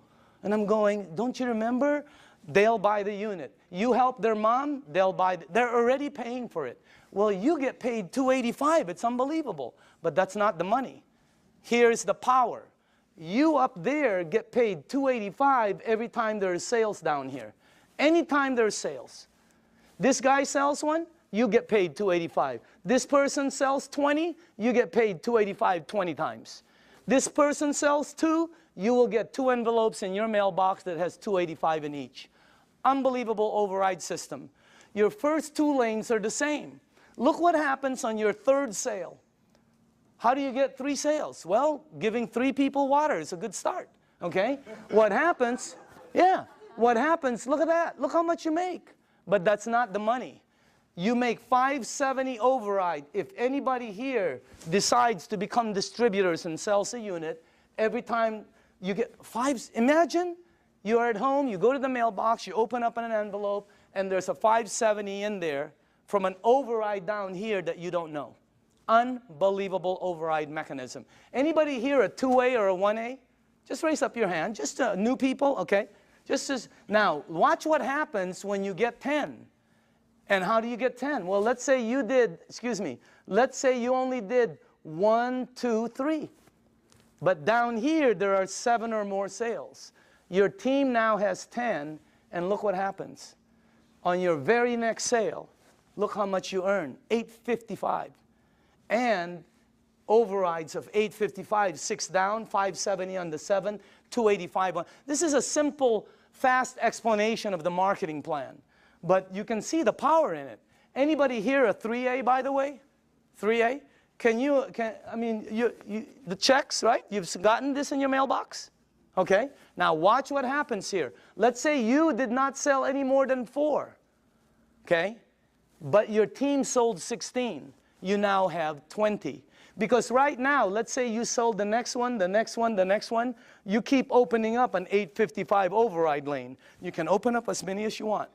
And I'm going, don't you remember? They'll buy the unit. You help their mom, they'll buy, they're already paying for it. Well, you get paid $285, it's unbelievable. But that's not the money. Here's the power. You up there get paid $285 every time there's sales down here. Anytime there's sales. This guy sells one, you get paid $285. This person sells 20, you get paid $285 20 times. This person sells 2, you will get 2 envelopes in your mailbox that has $285 in each. Unbelievable override system. Your first 2 lanes are the same. Look what happens on your 3rd sale. How do you get 3 sales? Well, giving 3 people water is a good start, okay? What happens, what happens, look at that. Look how much you make. But that's not the money. You make $570 override. If anybody here decides to become distributors and sells a unit, every time you get imagine you're at home, you go to the mailbox, you open up an envelope, and there's a $570 in there from an override down here that you don't know. Unbelievable override mechanism. Anybody here a 2A or a 1A? Just raise up your hand. Just new people, okay? Now, watch what happens when you get 10. And how do you get 10? Well, let's say you did, let's say you only did 1, 2, 3. But down here, there are 7 or more sales. Your team now has 10, and look what happens. On your very next sale, look how much you earn, $855. And overrides of $855, 6 down, $570 on the 7, $285 on. This is a simple, fast explanation of the marketing plan. But you can see the power in it. Anybody here a 3A, by the way? 3A? The checks, right? You've gotten this in your mailbox? Okay? Now watch what happens here. Let's say you did not sell any more than 4. Okay? But your team sold 16. You now have 20. Because right now, let's say you sold the next one, the next one, the next one. You keep opening up an 855 override lane. You can open up as many as you want.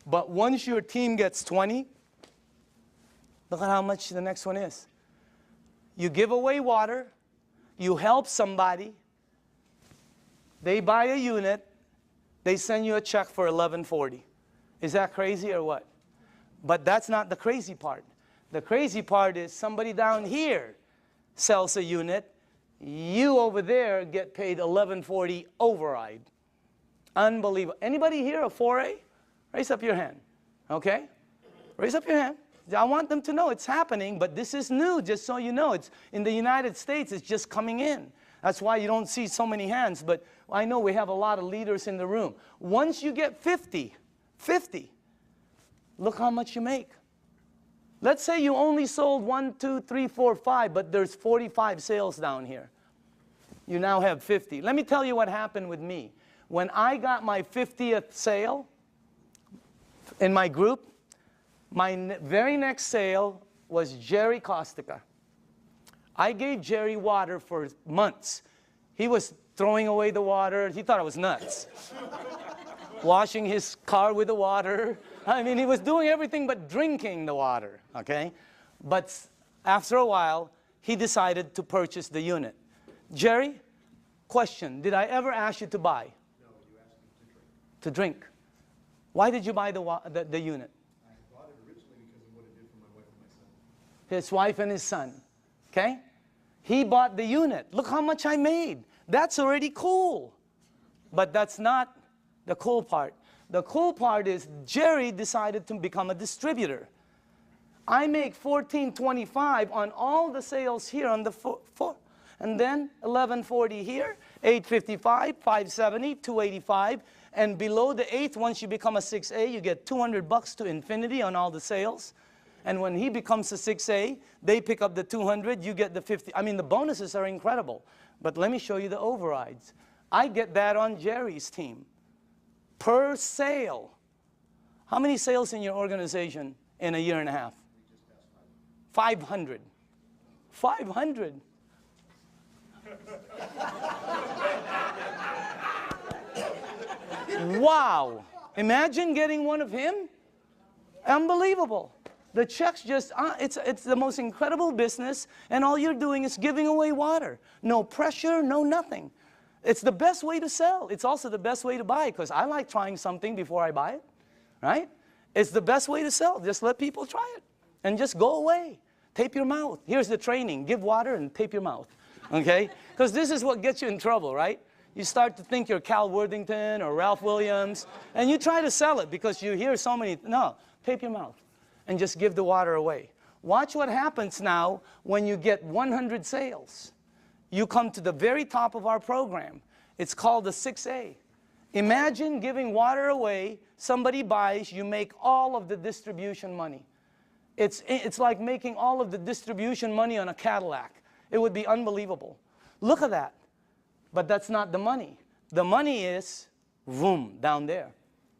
But once your team gets 20, look at how much the next one is. You give away water. You help somebody. They buy a unit. They send you a check for $11.40. Is that crazy or what? But that's not the crazy part. The crazy part is somebody down here sells a unit. You over there get paid $11.40 override. Unbelievable. Anybody here a 4A? Raise up your hand. Okay? Raise up your hand. I want them to know it's happening, but this is new, just so you know. It's in the United States, it's just coming in. That's why you don't see so many hands, but I know we have a lot of leaders in the room. Once you get 50, look how much you make. Let's say you only sold 1, 2, 3, 4, 5, but there's 45 sales down here. You now have 50. Let me tell you what happened with me. When I got my 50th sale in my group, my very next sale was Jerry Kostica. I gave Jerry water for months. He was throwing away the water. He thought I was nuts. Washing his car with the water. I mean, he was doing everything but drinking the water, okay? But after a while, he decided to purchase the unit. Jerry, question, did I ever ask you to buy? No, you asked me to drink. To drink. Why did you buy the unit? I bought it originally because of what it did for my wife and my son. His wife and his son, okay? He bought the unit. Look how much I made. That's already cool. But that's not the cool part. The cool part is Jerry decided to become a distributor. I make $14.25 on all the sales here on the floor. And then $11.40 here, $8.55, $5.70, $2.85. And below the 8th, once you become a 6A, you get $200 to infinity on all the sales. And when he becomes a 6A, they pick up the 200, you get the 50. I mean, the bonuses are incredible. But let me show you the overrides. I get that on Jerry's team. Per sale. How many sales in your organization in a year and a half? 500. 500. Wow. Imagine getting one of him. Unbelievable. The checks just, it's the most incredible business, and all you're doing is giving away water. No pressure, no nothing. It's the best way to sell. It's also the best way to buy, because I like trying something before I buy it, right? It's the best way to sell. Just let people try it and just go away. Tape your mouth. Here's the training. Give water and tape your mouth, okay? Because this is what gets you in trouble, right? You start to think you're Cal Worthington or Ralph Williams, and you try to sell it because you hear so many. No, tape your mouth and just give the water away. Watch what happens now when you get 100 sales. You come to the very top of our program. It's called the 6A. Imagine giving water away, somebody buys, you make all of the distribution money. It's like making all of the distribution money on a Cadillac. It would be unbelievable. Look at that. But that's not the money. The money is, boom, down there.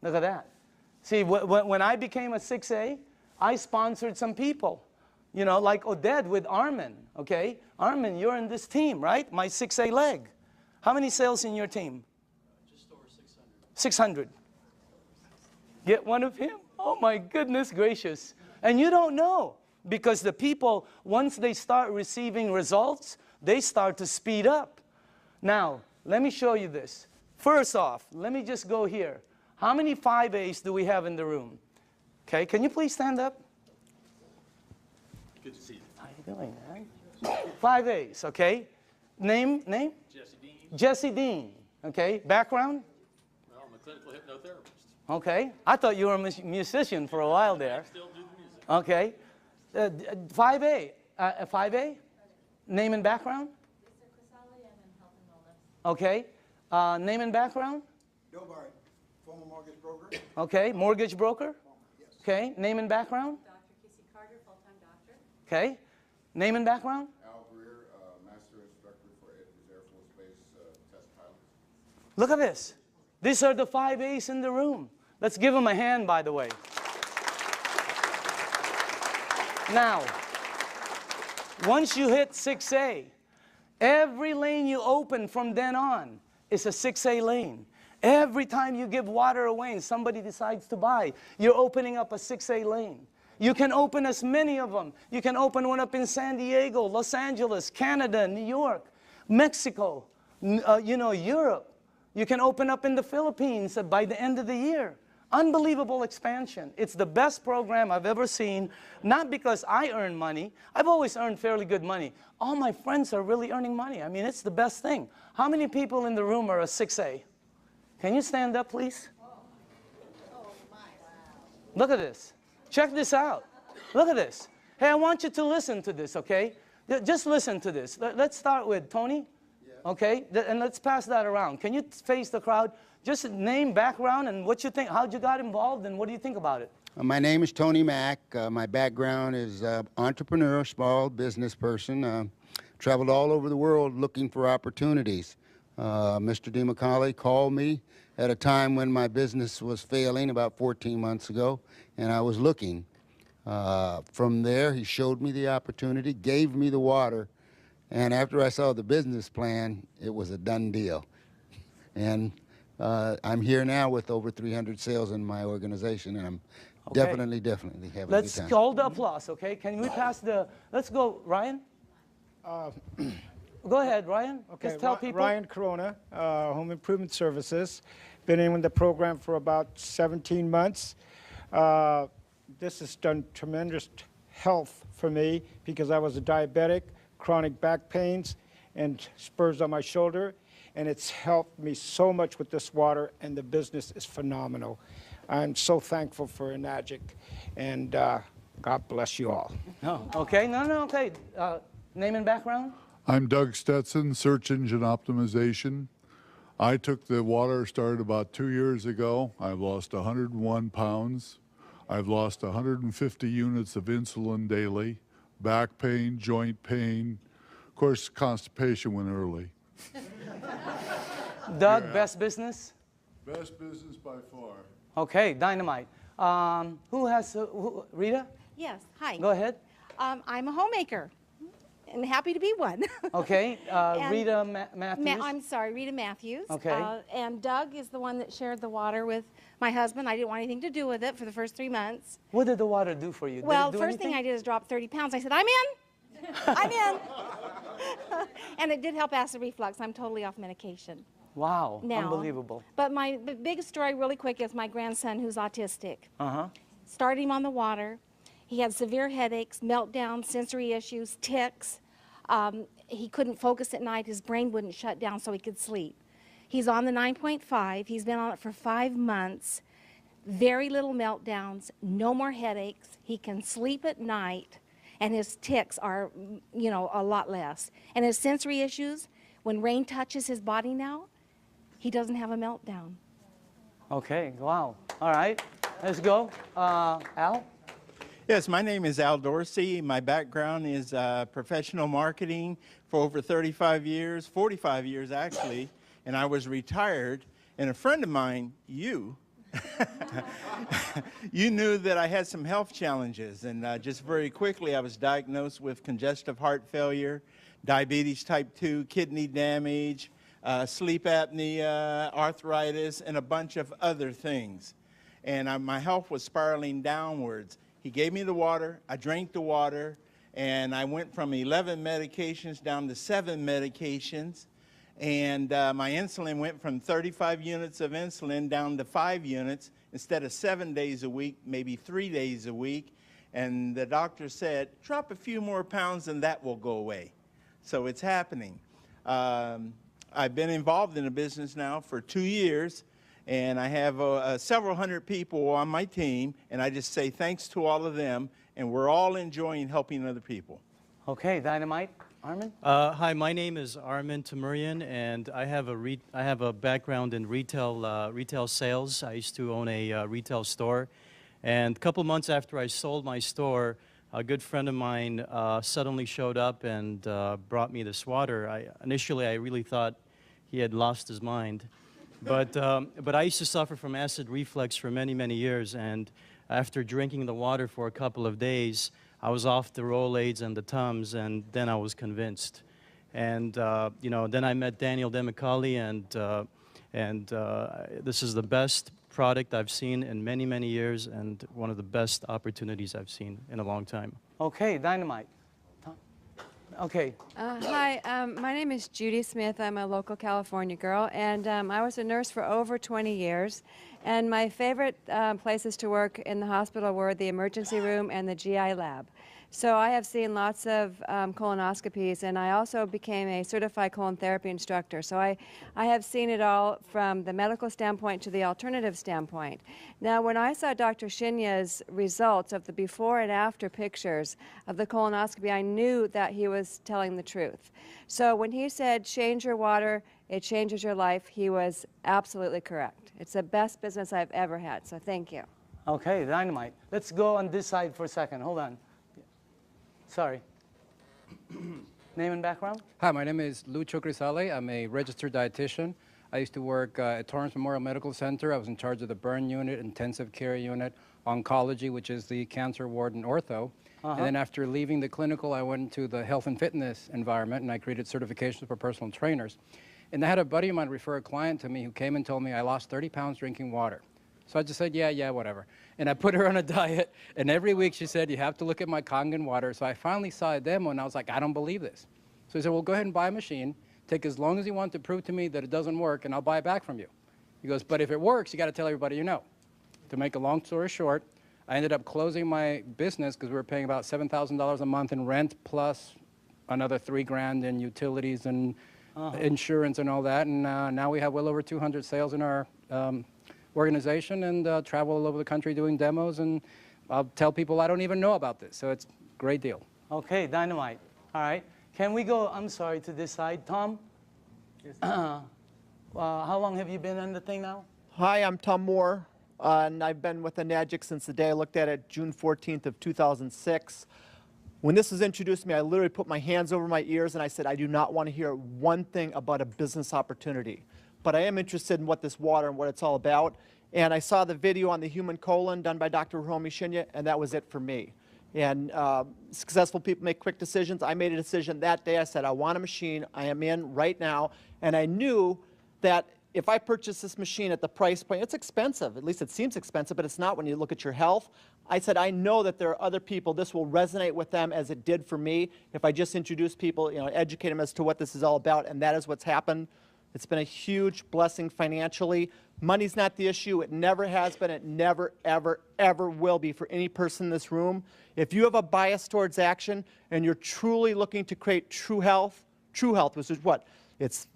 Look at that. See, when I became a 6A, I sponsored some people. You know, like Oded with Armin, okay? Armin, you're in this team, right? My 6A leg. How many sales in your team? Just over 600. 600. Get one of him? Oh my goodness gracious. And you don't know, because the people, once they start receiving results, they start to speed up. Now, let me show you this. First off, let me just go here. How many 5As do we have in the room? Okay, can you please stand up? Good to see you. How you doing, man? 5As, okay? Name? Jesse Dean. Jesse Dean, okay? Background? Well, I'm a clinical hypnotherapist. Okay. I thought you were a musician for a while there. Still do the music. Okay. 5A. 5A? Name and background? Okay. Name and background? Bill Barry, former mortgage broker. Okay. Mortgage broker? Yes. Okay. Name and background? Dr. Casey Carter, full-time doctor. Okay. Name and background? Al Greer, Master Instructor for Air Force Base Test Pilots. Look at this. These are the 5As in the room. Let's give them a hand, by the way. Now, Once you hit 6A, every lane you open from then on is a 6A lane. Every time you give water away and somebody decides to buy, you're opening up a 6A lane. You can open as many of them. You can open one up in San Diego, Los Angeles, Canada, New York, Mexico, Europe. You can open up in the Philippines by the end of the year. Unbelievable expansion. It's the best program I've ever seen, not because I earn money. I've always earned fairly good money. All my friends are really earning money. I mean, it's the best thing. How many people in the room are a 6A? Can you stand up, please? Look at this. Check this out. Look at this. Hey, I want you to listen to this, okay? Just listen to this. Let's start with Tony, okay? And let's pass that around. Can you face the crowd? Just name, background, and what you think, how'd you got involved, and what do you think about it? My name is Tony Mack. My background is entrepreneur, small business person. Traveled all over the world looking for opportunities. Mr. DeMacaulay called me at a time when my business was failing about 14 months ago, and I was looking. From there, he showed me the opportunity, gave me the water, and after I saw the business plan, it was a done deal. And I'm here now with over 300 sales in my organization, and I'm definitely having a good time. Let's call the applause, okay? Can we pass the, let's go, Ryan? Go ahead, Ryan. Okay, Just tell people. Ryan Corona, Home Improvement Services. Been in the program for about 17 months. This has done tremendous health for me because I was a diabetic, chronic back pains, and spurs on my shoulder. And it's helped me so much with this water, and the business is phenomenal. I'm so thankful for Enagic, and God bless you all. Oh, okay, okay. Name and background? I'm Doug Stetson, Search Engine Optimization. I took the water, started about 2 years ago. I've lost 101 pounds. I've lost 150 units of insulin daily, back pain, joint pain. Of course, constipation went early. Doug, best business? Best business by far. Okay, dynamite. Who has, Rita? Yes, hi. Go ahead. I'm a homemaker and happy to be one. Okay, And Rita Matthews. I'm sorry, Rita Matthews. Okay. And Doug is the one that shared the water with my husband. I didn't want anything to do with it for the first 3 months. What did the water do for you? Well, did it do first thing I anything? did is drop 30 pounds. I said, I'm in. I'm in. And it did help acid reflux. I'm totally off medication Wow, now. unbelievable. But my biggest story really quick is my grandson who's autistic. Uh-huh. Started him on the water. He had severe headaches, meltdowns, sensory issues, tics. He couldn't focus at night. His brain wouldn't shut down so he could sleep. He's on the 9.5. He's been on it for 5 months. Very little meltdowns, no more headaches. He can sleep at night, and his tics are, you know, a lot less. And his sensory issues, when rain touches his body now, he doesn't have a meltdown. Okay, wow. All right, let's go. Al? Yes, my name is Al Dorsey. My background is professional marketing for over 35 years, 45 years actually, and I was retired. And a friend of mine, you knew that I had some health challenges, and just very quickly I was diagnosed with congestive heart failure, diabetes type 2, kidney damage, sleep apnea, arthritis, and a bunch of other things. And my health was spiraling downwards. He gave me the water, I drank the water, and I went from 11 medications down to 7 medications. And my insulin went from 35 units of insulin down to 5 units instead of 7 days a week, maybe 3 days a week. And the doctor said, drop a few more pounds and that will go away. So it's happening. I've been involved in a business now for 2 years, and I have several hundred people on my team, and I just say thanks to all of them, and we're all enjoying helping other people. Okay, dynamite. Armin? Hi, my name is Armin Tamurian, and I have a background in retail sales. I used to own a retail store, and a couple months after I sold my store, a good friend of mine suddenly showed up and brought me this water. Initially, I really thought he had lost his mind, but I used to suffer from acid reflux for many, many years, and after drinking the water for a couple of days, I was off the Rolaids and the Tums, and then I was convinced. And then I met Daniel Demicali, and this is the best product I've seen in many, many years, and one of the best opportunities I've seen in a long time. Okay, Dynamite. Okay. Hi, my name is Judy Smith. I'm a local California girl, and I was a nurse for over 20 years. And my favorite places to work in the hospital were the emergency room and the GI lab. So I have seen lots of colonoscopies, and I also became a certified colon therapy instructor. So I have seen it all from the medical standpoint to the alternative standpoint. Now, when I saw Dr. Shinya's results of the before and after pictures of the colonoscopy, I knew that he was telling the truth. So when he said, change your water, it changes your life, he was absolutely correct. It's the best business I've ever had, so thank you. Okay, Dynamite. Let's go on this side for a second. Hold on. Sorry. Name and background? Hi, my name is Lucho Grisale. I'm a registered dietitian. I used to work at Torrance Memorial Medical Center. I was in charge of the burn unit, intensive care unit, oncology, which is the cancer ward and ortho. And then after leaving the clinical, I went into the health and fitness environment, and I created certifications for personal trainers. And I had a buddy of mine refer a client to me who came and told me I lost 30 pounds drinking water. So I just said, yeah, whatever. And I put her on a diet, and every week she said, you have to look at my Kangen water. So I finally saw a demo, and I was like, I don't believe this. So he said, well, go ahead and buy a machine. Take as long as you want to prove to me that it doesn't work, and I'll buy it back from you. He goes, but if it works, you got to tell everybody you know. To make a long story short, I ended up closing my business because we were paying about $7,000 a month in rent, plus another $3,000 in utilities and insurance and all that. And now we have well over 200 sales in our organization, and travel all over the country doing demos, and I'll tell people I don't even know about this, so it's a great deal. Okay, Dynamite. All right. Can we go, I'm sorry, to this side? Tom? Yes. How long have you been on the thing now? Hi, I'm Tom Moore, and I've been with Enagic since the day I looked at it, June 14th of 2006. When this was introduced to me, I literally put my hands over my ears and I said, I do not want to hear one thing about a business opportunity. But I am interested in what this water and what it's all about. And I saw the video on the human colon done by Dr. Hiromi Shinya, and that was it for me. And successful people make quick decisions. I made a decision that day. I said, I want a machine. I am in right now. And I knew that if I purchase this machine at the price point, it's expensive. At least it seems expensive, but it's not when you look at your health. I said, I know that there are other people, this will resonate with them as it did for me. If I just introduce people, educate them as to what this is all about, and that is what's happened. It's been a huge blessing financially. Money's not the issue. It never has been. It never, ever, ever will be for any person in this room. If you have a bias towards action and you're truly looking to create true health, which is what? It's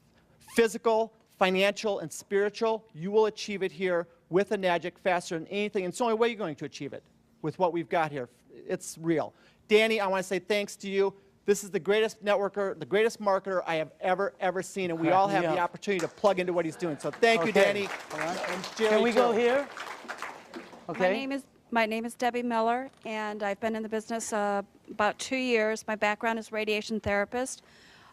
physical, financial, and spiritual. You will achieve it here with Enagic faster than anything. And it's the only way you're going to achieve it with what we've got here. It's real. Danny, I want to say thanks to you. This is the greatest networker, the greatest marketer I have ever seen, and we all have the opportunity to plug into what he's doing. So thank you, Danny. And Jerry, Can we go here? Okay. My name is Debbie Miller, and I've been in the business about 2 years. My background is radiation therapist.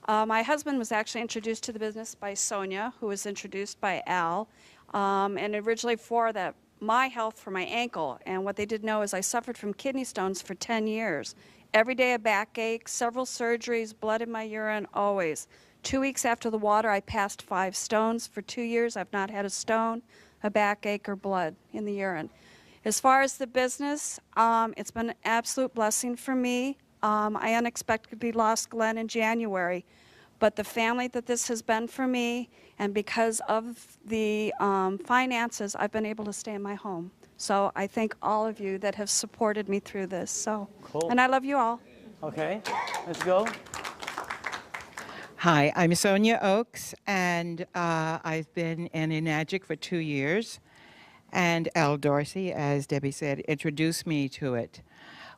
My husband was actually introduced to the business by Sonia, who was introduced by Al, and originally for my health for my ankle. And what they didn't know is I suffered from kidney stones for 10 years. Every day a backache, several surgeries, blood in my urine, always. 2 weeks after the water, I passed 5 stones. For 2 years, I've not had a stone, a backache, or blood in the urine. As far as the business, it's been an absolute blessing for me. I unexpectedly lost Glenn in January, but the family that this has been for me, and because of the finances, I've been able to stay in my home. So I thank all of you that have supported me through this. So, cool. And I love you all. Okay, let's go. Hi, I'm Sonia Oakes, and I've been in Enagic for 2 years. And Al Dorsey, as Debbie said, introduced me to it.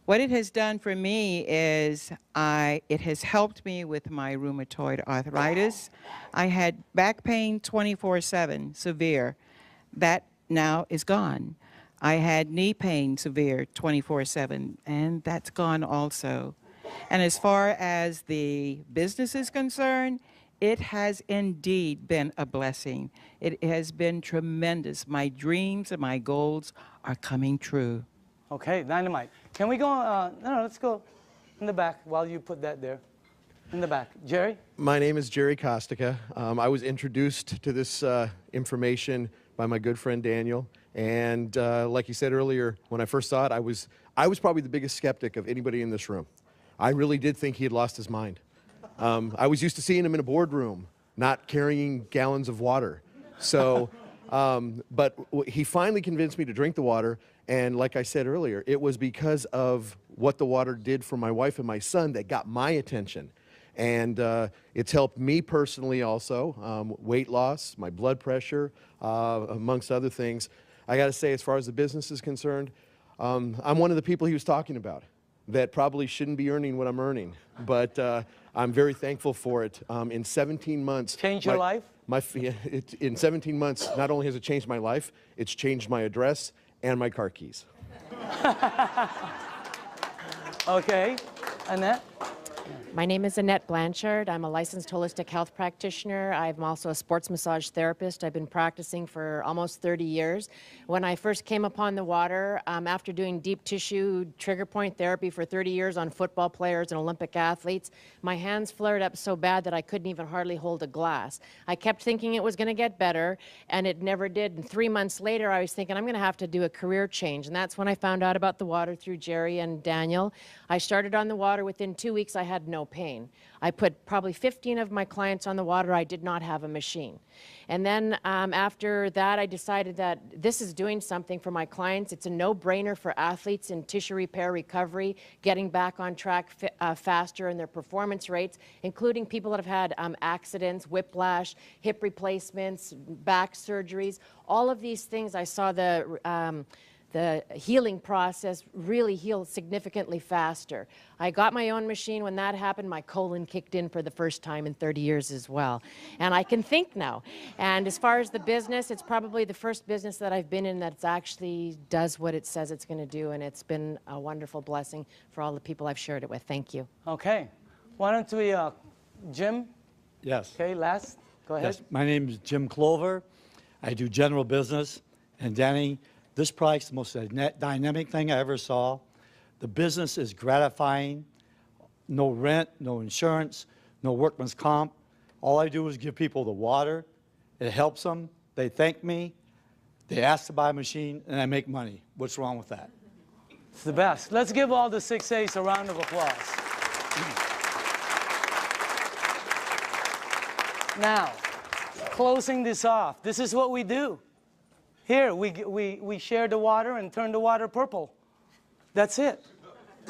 What it has done for me is it has helped me with my rheumatoid arthritis. I had back pain 24/7, severe. That now is gone. I had knee pain severe 24/7, and that's gone also. And as far as the business is concerned, it has indeed been a blessing. It has been tremendous. My dreams and my goals are coming true. Okay, dynamite. Can we go, no, let's go in the back while you put that there. In the back. Jerry? My name is Jerry Kostica. I was introduced to this information by my good friend Daniel. And like you said earlier, when I first saw it, I was probably the biggest skeptic of anybody in this room. I really did think he had lost his mind. I was used to seeing him in a boardroom, not carrying gallons of water. So, but he finally convinced me to drink the water. And like I said earlier, it was because of what the water did for my wife and my son that got my attention. And it's helped me personally also, weight loss, my blood pressure, amongst other things. I got to say, as far as the business is concerned, I'm one of the people he was talking about that probably shouldn't be earning what I'm earning. But I'm very thankful for it. In 17 months... Changed your life? In 17 months, not only has it changed my life, it's changed my address and my car keys. Okay. Annette? My name is Annette Blanchard. I'm a licensed holistic health practitioner. I'm also a sports massage therapist. I've been practicing for almost 30 years. When I first came upon the water, after doing deep tissue trigger point therapy for 30 years on football players and Olympic athletes, my hands flared up so bad that I couldn't even hardly hold a glass. I kept thinking it was going to get better, and it never did. And 3 months later, I was thinking I'm going to have to do a career change. And that's when I found out about the water through Jerry and Daniel. I started on the water. Within 2 weeks, I had no pain. I put probably 15 of my clients on the water. I did not have a machine. And then after that, I decided that this is doing something for my clients. It's a no-brainer for athletes in tissue repair recovery, getting back on track faster in their performance rates, including people that have had accidents, whiplash, hip replacements, back surgeries. All of these things, I saw the healing process really healed significantly faster. I got my own machine. When that happened, my colon kicked in for the first time in 30 years as well. And I can think now. And as far as the business, it's probably the first business that I've been in that actually does what it says it's going to do. And it's been a wonderful blessing for all the people I've shared it with. Thank you. Okay. Why don't we, Jim? Yes. Okay, last. Go ahead. Yes. My name is Jim Clover. I do general business. And Danny, this product's the most dynamic thing I ever saw. The business is gratifying. No rent, no insurance, no workman's comp. All I do is give people the water. It helps them. They thank me. They ask to buy a machine, and I make money. What's wrong with that? It's the best. Let's give all the 6 A's a round of applause. Now, closing this off, this is what we do. Here, we share the water and turn the water purple. That's it.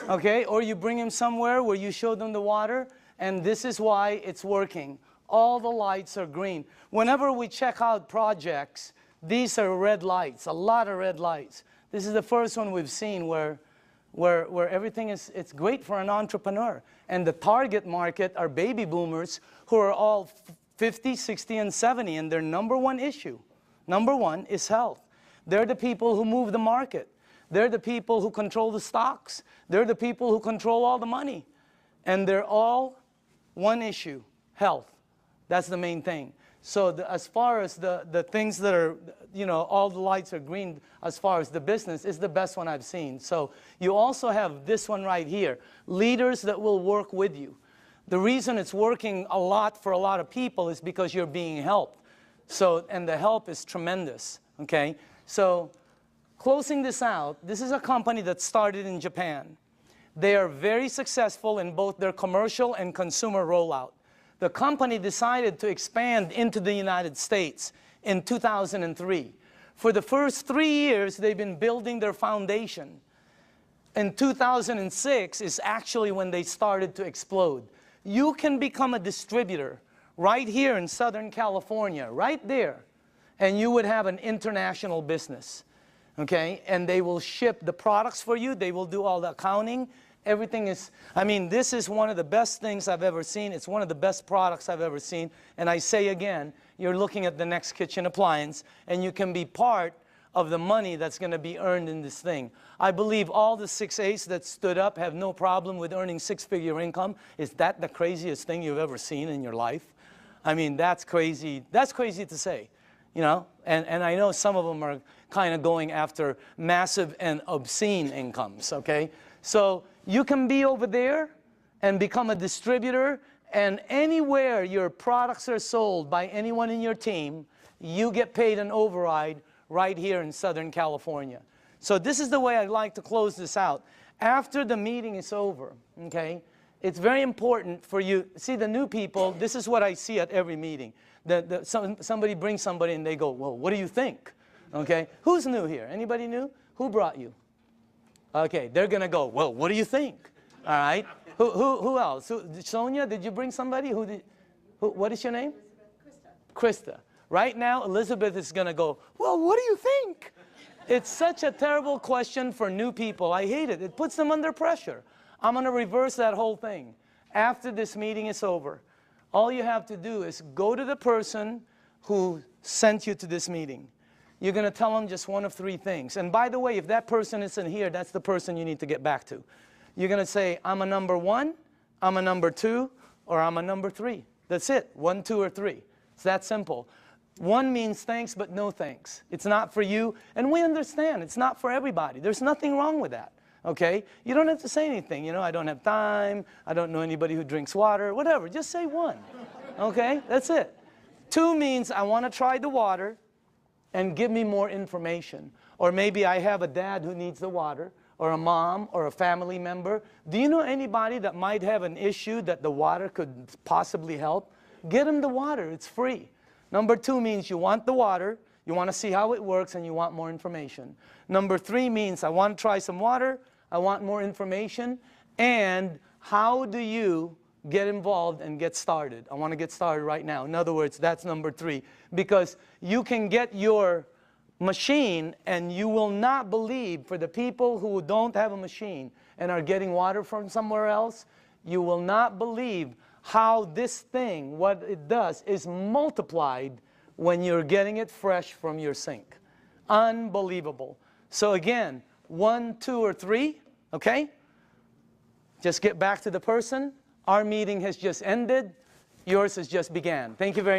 Okay? Or you bring them somewhere where you show them the water, and this is why it's working. All the lights are green. Whenever we check out projects, these are red lights, a lot of red lights. This is the first one we've seen where everything is, it's great for an entrepreneur. And the target market are baby boomers who are all 50, 60, and 70, and their number one issue, number one, is health. They're the people who move the market. They're the people who control the stocks. They're the people who control all the money. And they're all one issue, health. That's the main thing. So as far as the things that are, you know, all the lights are green as far as the business is the best one I've seen. So you also have this one right here, leaders that will work with you. The reason it's working a lot for a lot of people is because you're being helped. So, and the help is tremendous, okay? So, closing this out, this is a company that started in Japan. They are very successful in both their commercial and consumer rollout. The company decided to expand into the United States in 2003. For the first 3 years, they've been building their foundation. In 2006 is actually when they started to explode. You can become a distributor right here in Southern California, right there, and you would have an international business, okay? And they will ship the products for you. They will do all the accounting. Everything is, I mean, this is one of the best things I've ever seen. It's one of the best products I've ever seen. And I say again, you're looking at the next kitchen appliance, and you can be part of the money that's going to be earned in this thing. I believe all the 6 A's that stood up have no problem with earning six-figure income. Is that the craziest thing you've ever seen in your life? I mean, that's crazy. That's crazy to say, you know? And I know some of them are kind of going after massive and obscene incomes, okay? So you can be over there and become a distributor, and anywhere your products are sold by anyone in your team, you get paid an override right here in Southern California. So this is the way I'd like to close this out. After the meeting is over, okay, it's very important for you. See, the new people, this is what I see at every meeting. Somebody brings somebody and they go, well, what do you think? Okay, who's new here? Anybody new? Who brought you? Okay, they're going to go, well, what do you think? All right. Who else? Sonia, did you bring somebody? What is your name? Krista. Right now, Elizabeth is going to go, well, what do you think? It's such a terrible question for new people. I hate it. It puts them under pressure. I'm going to reverse that whole thing. After this meeting is over, all you have to do is go to the person who sent you to this meeting. You're going to tell them just one of three things. And by the way, if that person isn't here, that's the person you need to get back to. You're going to say, I'm a number 1, I'm a number 2, or I'm a number 3. That's it. 1, 2, or 3. It's that simple. 1 means thanks, but no thanks. It's not for you. And we understand. It's not for everybody. There's nothing wrong with that. Okay? You don't have to say anything. You know, I don't have time. I don't know anybody who drinks water. Whatever. Just say 1. Okay? That's it. 2 means I want to try the water and give me more information. Or maybe I have a dad who needs the water, or a mom, or a family member. Do you know anybody that might have an issue that the water could possibly help? Get them the water. It's free. Number 2 means you want the water, you want to see how it works, and you want more information. Number 3 means I want to try some water, I want more information, and how do you get involved and get started? I want to get started right now. In other words, that's number 3. Because you can get your machine, and you will not believe, for the people who don't have a machine and are getting water from somewhere else, you will not believe how this thing, what it does, is multiplied when you're getting it fresh from your sink. Unbelievable. So again, 1, 2, or 3, okay? Just get back to the person. Our meeting has just ended. Yours has just began. Thank you very much.